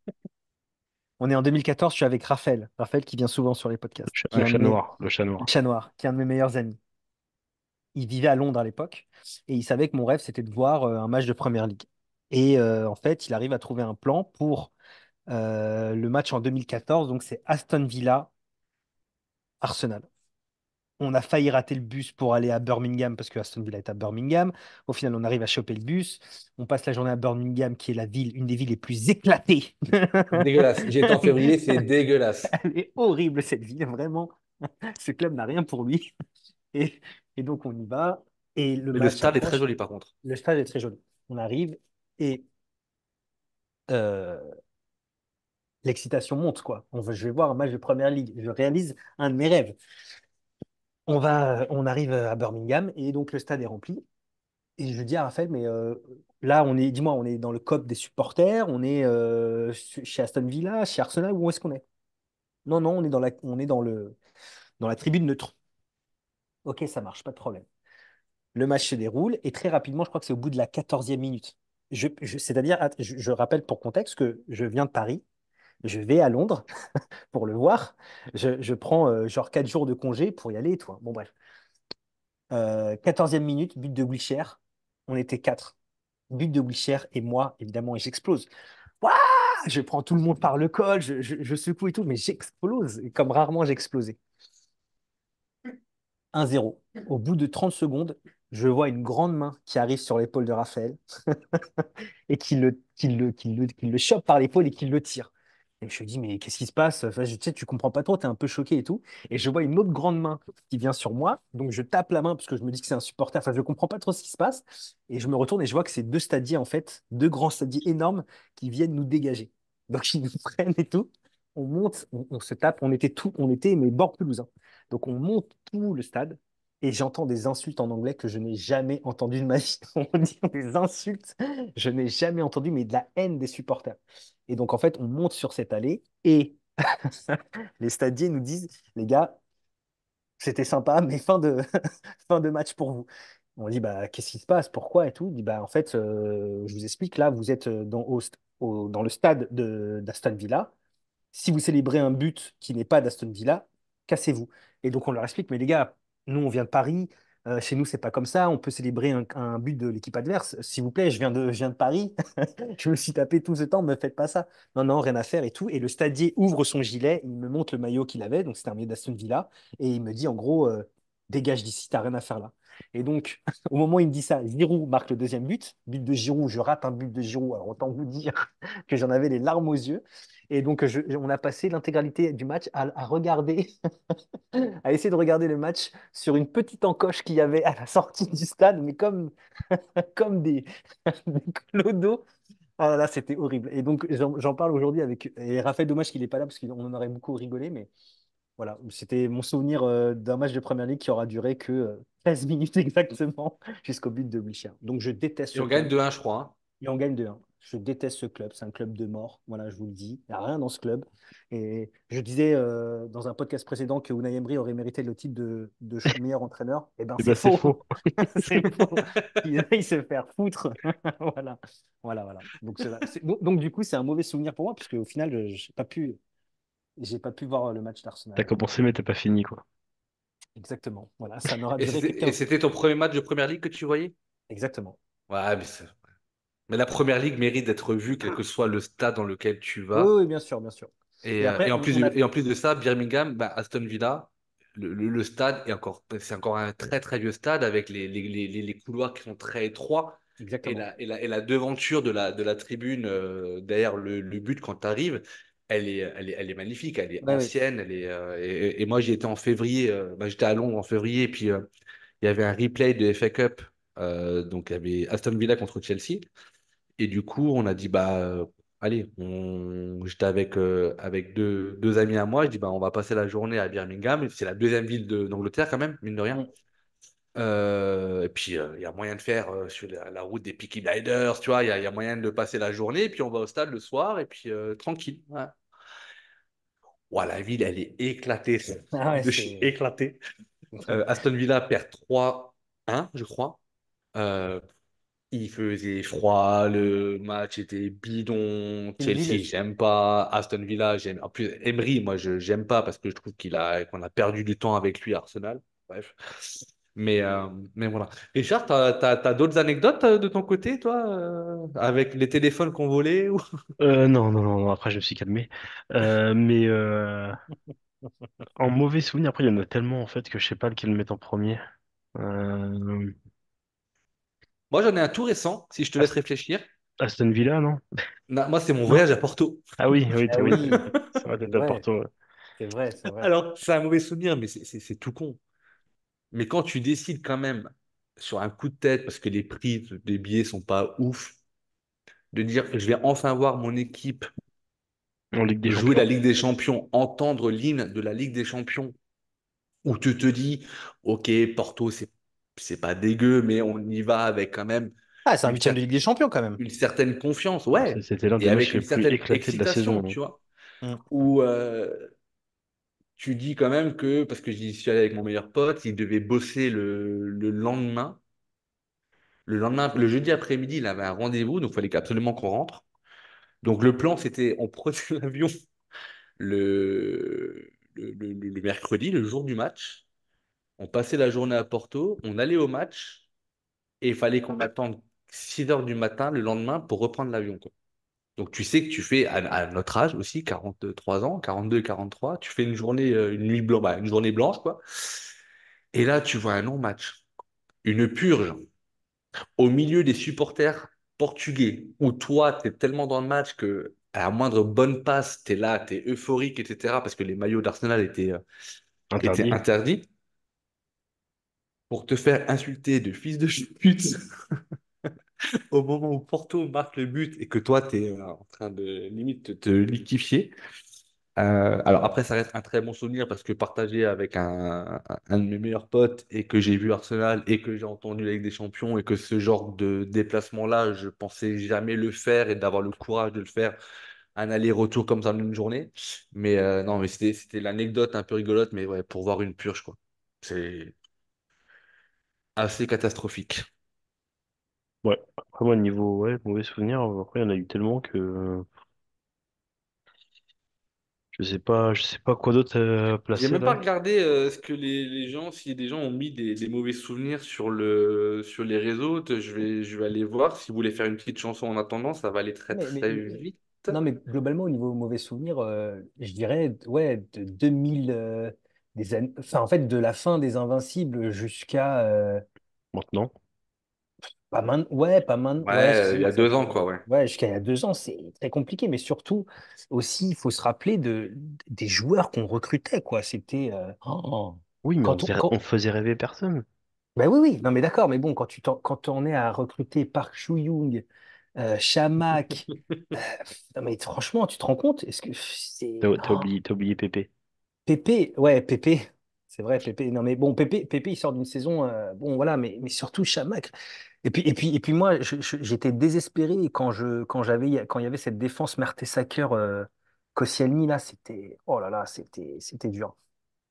On est en 2014, je suis avec Raphaël. Raphaël qui vient souvent sur les podcasts, qui est Le un de chat mes, noir, le chat le noir. chat noir, qui est un de mes meilleurs amis. Il vivait à Londres à l'époque et il savait que mon rêve, c'était de voir un match de Première Ligue. Et en fait, il arrive à trouver un plan pour le match en 2014, donc c'est Aston Villa, Arsenal. On a failli rater le bus pour aller à Birmingham parce que Aston Villa est à Birmingham. Au final, on arrive à choper le bus. On passe la journée à Birmingham, qui est la ville, une des villes les plus éclatées. Dégueulasse. J'y étais en février, c'est dégueulasse. Elle est horrible, cette ville, vraiment. Ce club n'a rien pour lui. Et, et donc, on y va. Et le Mais le match stade est très approche. joli, par contre. Le stade est très joli. On arrive et euh, l'excitation monte, quoi. Je vais voir un match de Première Ligue. Je réalise un de mes rêves. On arrive à Birmingham et donc le stade est rempli. Et je dis à Raphaël, mais là, dis-moi, on est dans le COP des supporters, on est chez Aston Villa, chez Arsenal, où est-ce qu'on est? Non, non, on est dans la tribune neutre. Ok, ça marche, pas de problème. Le match se déroule et très rapidement, je crois que c'est au bout de la 14e minute. C'est-à-dire, je rappelle pour contexte que je viens de Paris, je vais à Londres pour le voir, je prends genre 4 jours de congé pour y aller et tout, hein. Bon, bref. 14e minute, but de Wilshere. On était quatre. But de Wilshere et moi, évidemment, et j'explose. Ouah, je prends tout le monde par le col, je secoue et tout, mais j'explose, et comme rarement j'ai explosé. 1-0. Au bout de 30 secondes, je vois une grande main qui arrive sur l'épaule de Raphaël et qui le chope par l'épaule et qui le tire. Et je me dis, mais qu'est-ce qui se passe? Enfin, tu sais, tu comprends pas trop, tu es un peu choqué et tout. Et je vois une autre grande main qui vient sur moi. Donc je tape la main parce que je me dis que c'est un supporter. Enfin, je comprends pas trop ce qui se passe. Et je me retourne et je vois que c'est deux stadiers, en fait, deux grands stadiers énormes qui viennent nous dégager. Donc ils nous prennent et tout. On monte, on se tape. On était mais bord pelouse, hein. Donc on monte tout le stade. Et j'entends des insultes en anglais que je n'ai jamais entendues de ma vie. On dit des insultes, je n'ai jamais entendu, mais de la haine des supporters. Et donc, en fait, on monte sur cette allée et les stadiers nous disent, les gars, c'était sympa, mais fin de match pour vous. On dit, bah, qu'est-ce qui se passe? Pourquoi et tout? Il dit, bah, en fait, je vous explique, là, vous êtes dans le stade d'Aston Villa. Si vous célébrez un but qui n'est pas d'Aston Villa, cassez-vous. Et donc on leur explique, mais les gars, nous on vient de Paris, chez nous c'est pas comme ça, on peut célébrer un but de l'équipe adverse. S'il vous plaît, je viens de Paris, je me suis tapé tout ce temps, me faites pas ça. Non, non, rien à faire et tout. Et le stadier ouvre son gilet, il me montre le maillot qu'il avait, donc c'était un maillot d'Aston Villa, et il me dit en gros, dégage d'ici, t'as rien à faire là. Et donc, au moment où il me dit ça, Giroud marque le deuxième but, but de Giroud, je rate un but de Giroud, alors autant vous dire que j'en avais les larmes aux yeux. Et donc, on a passé l'intégralité du match à regarder, à essayer de regarder le match sur une petite encoche qu'il y avait à la sortie du stade, mais comme des clodos. Ah là là, c'était horrible. Et donc, j'en parle aujourd'hui avec et Raphaël, dommage qu'il n'est pas là parce qu'on en aurait beaucoup rigolé, mais voilà, c'était mon souvenir d'un match de Première Ligue qui aura duré que 13 minutes exactement jusqu'au but de Wilshere. Donc, je déteste Et ce on gagne club. 2-1, je crois, hein. Et on gagne 2-1. Je déteste ce club. C'est un club de mort. Voilà, je vous le dis. Il n'y a rien dans ce club. Et je disais dans un podcast précédent que Unai Emery aurait mérité le titre de meilleur entraîneur. Eh bien, Eh c'est ben, c'est faux. faux. C'est faux. Il se faire foutre. Voilà. Voilà, voilà. Donc, donc, du coup, c'est un mauvais souvenir pour moi, puisque au final, je j'ai pas pu voir le match T'as d'Arsenal. commencé, mais t'as pas fini, quoi. Exactement. Voilà, ça n'aura Et duré que c'était et 15 c'était ton premier match de Première Ligue que tu voyais? Exactement. Ouais, mais la Première Ligue mérite d'être vue, quel que soit le stade dans lequel tu Oui, vas. oui, bien sûr, bien sûr. Et après, on a. Et en plus de ça, Birmingham, bah, Aston Villa, le stade c'est encore un très très vieux stade avec les couloirs qui sont très étroits Exactement. et la devanture de la tribune derrière le but quand tu arrives, elle est magnifique, elle est Oui, oui. ancienne, et moi j'y étais en février, bah, j'étais à Londres en février, et puis il y avait un replay de FA Cup, donc il y avait Aston Villa contre Chelsea. Et du coup, on a dit, bah, allez, j'étais avec deux amis à moi. Je dis, bah, on va passer la journée à Birmingham. C'est la deuxième ville d'Angleterre, quand même, mine de rien. Mm. Et puis, il y a moyen de faire sur la route des Peaky Blinders, tu vois, il y a moyen de passer la journée. Et puis, on va au stade le soir, et puis, tranquille. Ouais. Ouah, la ville, elle est éclatée. Ah ouais, De chez c'est. éclatée. Aston Villa perd 3-1, je crois. Euh, Il faisait froid, le match était bidon. Une ville. Chelsea, j'aime pas. Aston Villa, j'aime. En plus, Emery, moi, je j'aime pas parce que je trouve qu'on a perdu du temps avec lui à Arsenal. Bref. Mais, euh, mais voilà. Richard, t'as d'autres anecdotes de ton côté, toi, avec les téléphones qu'on volait ou... Non, non, non, non, après je me suis calmé. Mais en mauvais souvenir, après il y en a tellement en fait que je sais pas lequel mettre en premier. Euh, Moi, j'en ai un tout récent, si je te laisse Ast- réfléchir. Aston Villa, non? Non, moi, c'est mon Non? voyage à Porto. Ah oui, oui, Ah oui. oui, Ça va c'est être à vrai, Porto. Ouais. c'est vrai, c'est vrai. Alors, c'est un mauvais souvenir, mais c'est tout con. Mais quand tu décides quand même sur un coup de tête, parce que les prix des billets sont pas ouf, de dire je vais enfin voir mon équipe En Ligue des jouer la Champions. Ligue des Champions, entendre l'hymne de la Ligue des Champions, où tu te dis, ok, Porto, c'est pas dégueu, mais on y va avec quand même Ah, c'est un une, huitième cer- de Ligue des Champions quand même. une certaine confiance, Ah, ouais, c'était l'un et des avec matchs les une plus certaine éclatés de la excitation, saison. tu vois, Mm. où tu dis quand même que, parce que j'y suis allé avec mon meilleur pote, il devait bosser le lendemain. Le lendemain, le jeudi après-midi, il avait un rendez-vous, donc il fallait absolument qu'on rentre. Donc le plan, c'était on prenait l'avion le mercredi, le jour du match. On passait la journée à Porto, on allait au match et il fallait qu'on attende 6 heures du matin le lendemain pour reprendre l'avion, quoi. Donc tu sais que tu fais, à notre âge aussi, 43 ans, 42, 43, tu fais une journée, une nuit blanche, bah, une journée blanche, quoi. Et là, tu vois un non-match, une purge au milieu des supporters portugais, où toi, tu es tellement dans le match que à la moindre bonne passe, t'es là, t'es euphorique, etc. Parce que les maillots d'Arsenal étaient Interdit. interdits. Pour te faire insulter de fils de pute au moment où Porto marque le but et que toi, tu es en train de limite te liquifier. Alors après, ça reste un très bon souvenir parce que partagé avec un de mes meilleurs potes et que j'ai vu Arsenal et que j'ai entendu la Ligue des Champions et que ce genre de déplacement-là, je pensais jamais le faire et d'avoir le courage de le faire, un aller-retour comme ça en une journée. Mais non, mais c'était l'anecdote un peu rigolote, mais ouais, pour voir une purge, quoi. C'est assez catastrophique. Ouais. Après, moi, niveau ouais, mauvais souvenir, après, il y en a eu tellement que je sais pas quoi d'autre J'ai placer même pas là. regardé ce que les gens, si des gens ont mis des mauvais souvenirs sur les réseaux. Je vais aller voir. Si vous voulez faire une petite chanson en attendant, ça va aller très très vite. Non, mais globalement, au niveau mauvais souvenir, je dirais, ouais, de 2000, enfin, en fait, de la fin des Invincibles jusqu'à, Maintenant. pas maintenant, ouais, Ouais, il y si, a 2 ans, quoi, ouais. ouais, jusqu'à il y a 2 ans, c'est très compliqué, mais surtout, aussi, il faut se rappeler des joueurs qu'on recrutait, quoi. C'était, Oui, mais quand on faisait rêver personne. ben oui, oui, non, mais d'accord, mais bon, quand on est à recruter Park Chu-young, Chamak, non, mais franchement, tu te rends compte? Est-ce que c'est. T'as oublié Pépé. Pépé, ouais, Pépé, c'est vrai, Pépé. Non, mais bon, Pépé, il sort d'une saison, bon, voilà, mais surtout Chamac. Et puis moi, j'étais désespéré quand il y avait cette défense Mertesacker, Koscielny, là, oh là là, c'était dur.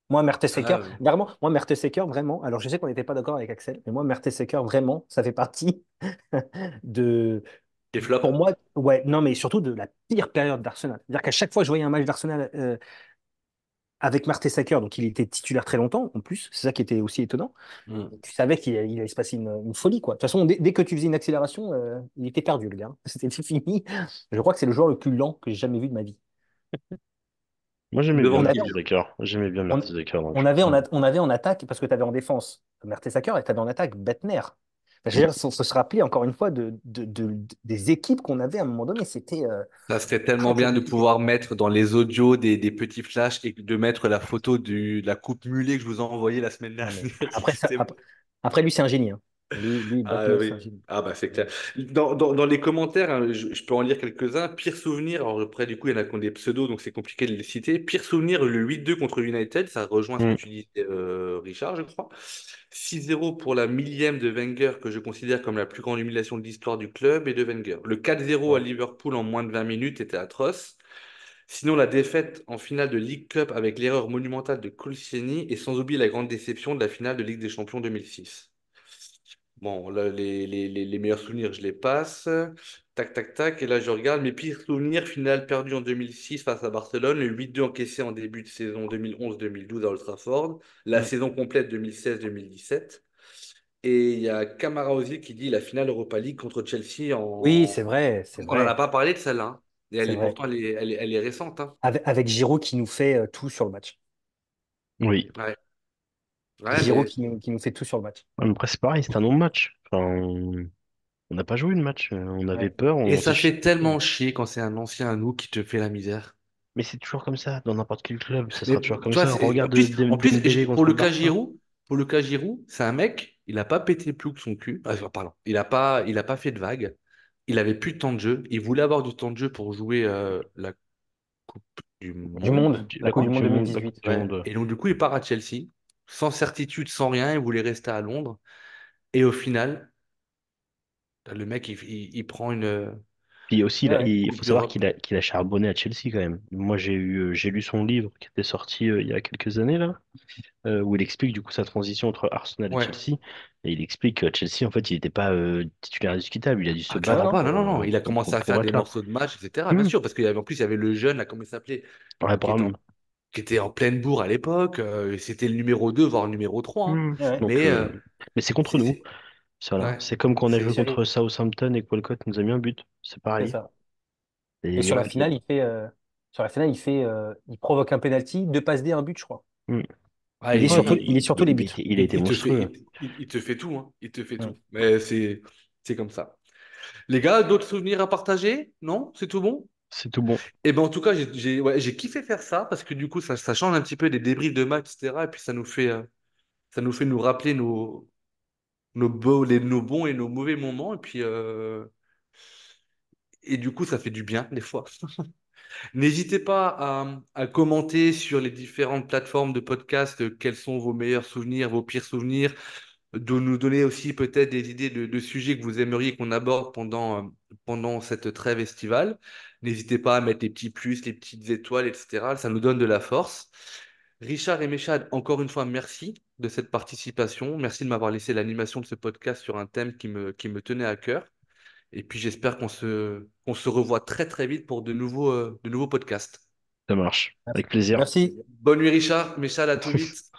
Moi, Mertesacker, Ah, vraiment, moi, Mertesacker, vraiment, alors je sais qu'on n'était pas d'accord avec Axel, mais moi, Mertesacker, vraiment, ça fait partie de, et flop. pour moi, ouais, non, mais surtout de la pire période d'Arsenal. C'est-à-dire qu'à chaque fois que je voyais un match d'Arsenal, avec Mertesacker, donc il était titulaire très longtemps en plus, c'est ça qui était aussi étonnant. Hmm. Tu savais qu'il allait se passer une folie, quoi. De toute façon, dès que tu faisais une accélération, il était perdu, le gars. C'était fini. Je crois que c'est le joueur le plus lent que j'ai jamais vu de ma vie. Moi, j'aimais bien Devant On avait, qui, lui? Mertesacker. J'aimais bien on, Mertesacker dans le on avait, championnat. on avait en attaque, parce que tu avais en défense Mertesacker et tu avais en attaque Bettner. Enfin, je veux dire, faut se rappeler encore une fois des équipes qu'on avait à un moment donné. C'était Ça serait très, tellement très bien de compliqué. pouvoir mettre dans les audios des petits flashs et de mettre la photo de la coupe mulet que je vous ai envoyée la semaine Non, mais dernière. après, ça, C'était après, après, lui, c'est un génie, hein. Lui, Ah Bettner, c'est un oui, génie. ah bah c'est clair. Dans les commentaires, hein, je peux en lire quelques-uns. Pire souvenir, alors après du coup il y en a qui ont des pseudos, donc c'est compliqué de les citer. Pire souvenir, le 8-2 contre United, ça rejoint ce que Hmm. tu disais, Richard, je crois. 6-0 pour la millième de Wenger, que je considère comme la plus grande humiliation de l'histoire du club et de Wenger. Le 4-0 à Ouais. Liverpool en moins de 20 minutes était atroce. Sinon, la défaite en finale de League Cup avec l'erreur monumentale de Koscielny et sans oublier la grande déception de la finale de Ligue des Champions 2006. Bon, là, les meilleurs souvenirs, je les passe. Tac, tac, tac. Et là, je regarde mes pires souvenirs. Finale perdue en 2006 face à Barcelone. Le 8-2 encaissé en début de saison 2011-2012 à Old Trafford. La Mm. saison complète 2016-2017. Et il y a Kamara Ozil qui dit la finale Europa League contre Chelsea Oui, en... c'est vrai, c'est On n'en a vrai, pas parlé de celle-là, hein. Et elle c'est est vrai. pourtant, elle est récente, hein. Avec Giroud qui nous fait tout sur le match. Oui. Ouais, ouais, Giroud mais... qui nous fait tout sur le match. Ouais, mais après, c'est pareil, c'était un non-match. Enfin, on n'a pas joué le match. On avait Ouais. peur, Et on s'est ça chié fait dessus. tellement chier quand c'est un ancien à nous qui te fait la misère. Mais c'est toujours comme ça, dans n'importe quel club, ça Mais sera toujours comme toi, ça. Regarde en plus, Dembélé pour contre le le cas Barça. Giroud, c'est un mec, il n'a pas pété plus que son cul. Ah, pardon, il a pas fait de vague. Il avait plus de temps de jeu. Il voulait avoir du temps de jeu pour jouer la Coupe du Du Monde. monde, la La Coupe du Coupe Monde du Monde, la 2018. Coupe du Ouais. Monde. Ouais. Et donc, du coup, il part à Chelsea, sans certitude, sans rien. Il voulait rester à Londres. Et au final, le mec, il prend Puis aussi, Ouais, ouais. il Coupe faut savoir d'Europe. qu'il a charbonné à Chelsea quand même. Moi, j'ai lu son livre qui était sorti il y a quelques années là, où il explique du coup sa transition entre Arsenal et Ouais. Chelsea. Et il explique que Chelsea, en fait, il n'était pas titulaire indiscutable. Il a dû se Ah, battre Non, clairement non. pas. Non, non, non. Il a commencé à faire pour des être là. morceaux de match, etc. Bien Hmm. sûr, parce qu'il y avait, en plus, il y avait le jeune, là, comment il s'appelait? Ouais, Qui était Abraham. qui était en pleine bourre à l'époque. C'était le numéro 2 voire le numéro 3, hein. Hmm. Ouais, Donc, Mais mais c'est contre nous. c'est... Voilà. Ouais. C'est comme quand on a C'est... joué contre Southampton et que Walcott nous a mis un but. C'est c'est pareil. ça. Et Et sur la ouais, finale, il provoque un penalty, 2 passes D, un but, je crois. hmm. Ouais, Non, Il est surtout les buts. il a été monstrueux. il te fait tout, hein. Il te fait Mm. tout. Mais c'est comme ça. Les gars, d'autres souvenirs à partager? Non? C'est tout bon? C'est tout bon. Et ben en tout cas, ouais, j'ai kiffé faire ça parce que du coup, ça change un petit peu des débriefs de match, etc. Et puis ça nous fait nous rappeler nos bons et nos mauvais moments. Et du coup, ça fait du bien des fois. N'hésitez pas à commenter sur les différentes plateformes de podcast quels sont vos meilleurs souvenirs, vos pires souvenirs, de nous donner aussi peut-être des idées de sujets que vous aimeriez qu'on aborde pendant cette trêve estivale. N'hésitez pas à mettre les petits plus, les petites étoiles, etc. Ça nous donne de la force. Richard et Méchad, encore une fois, merci de cette participation. Merci de m'avoir laissé l'animation de ce podcast sur un thème qui me tenait à cœur. Et puis j'espère qu'on se revoit très très vite pour de nouveaux podcasts. Ça marche. Avec plaisir. Merci. Bonne nuit Richard, Méchal, à tout vite.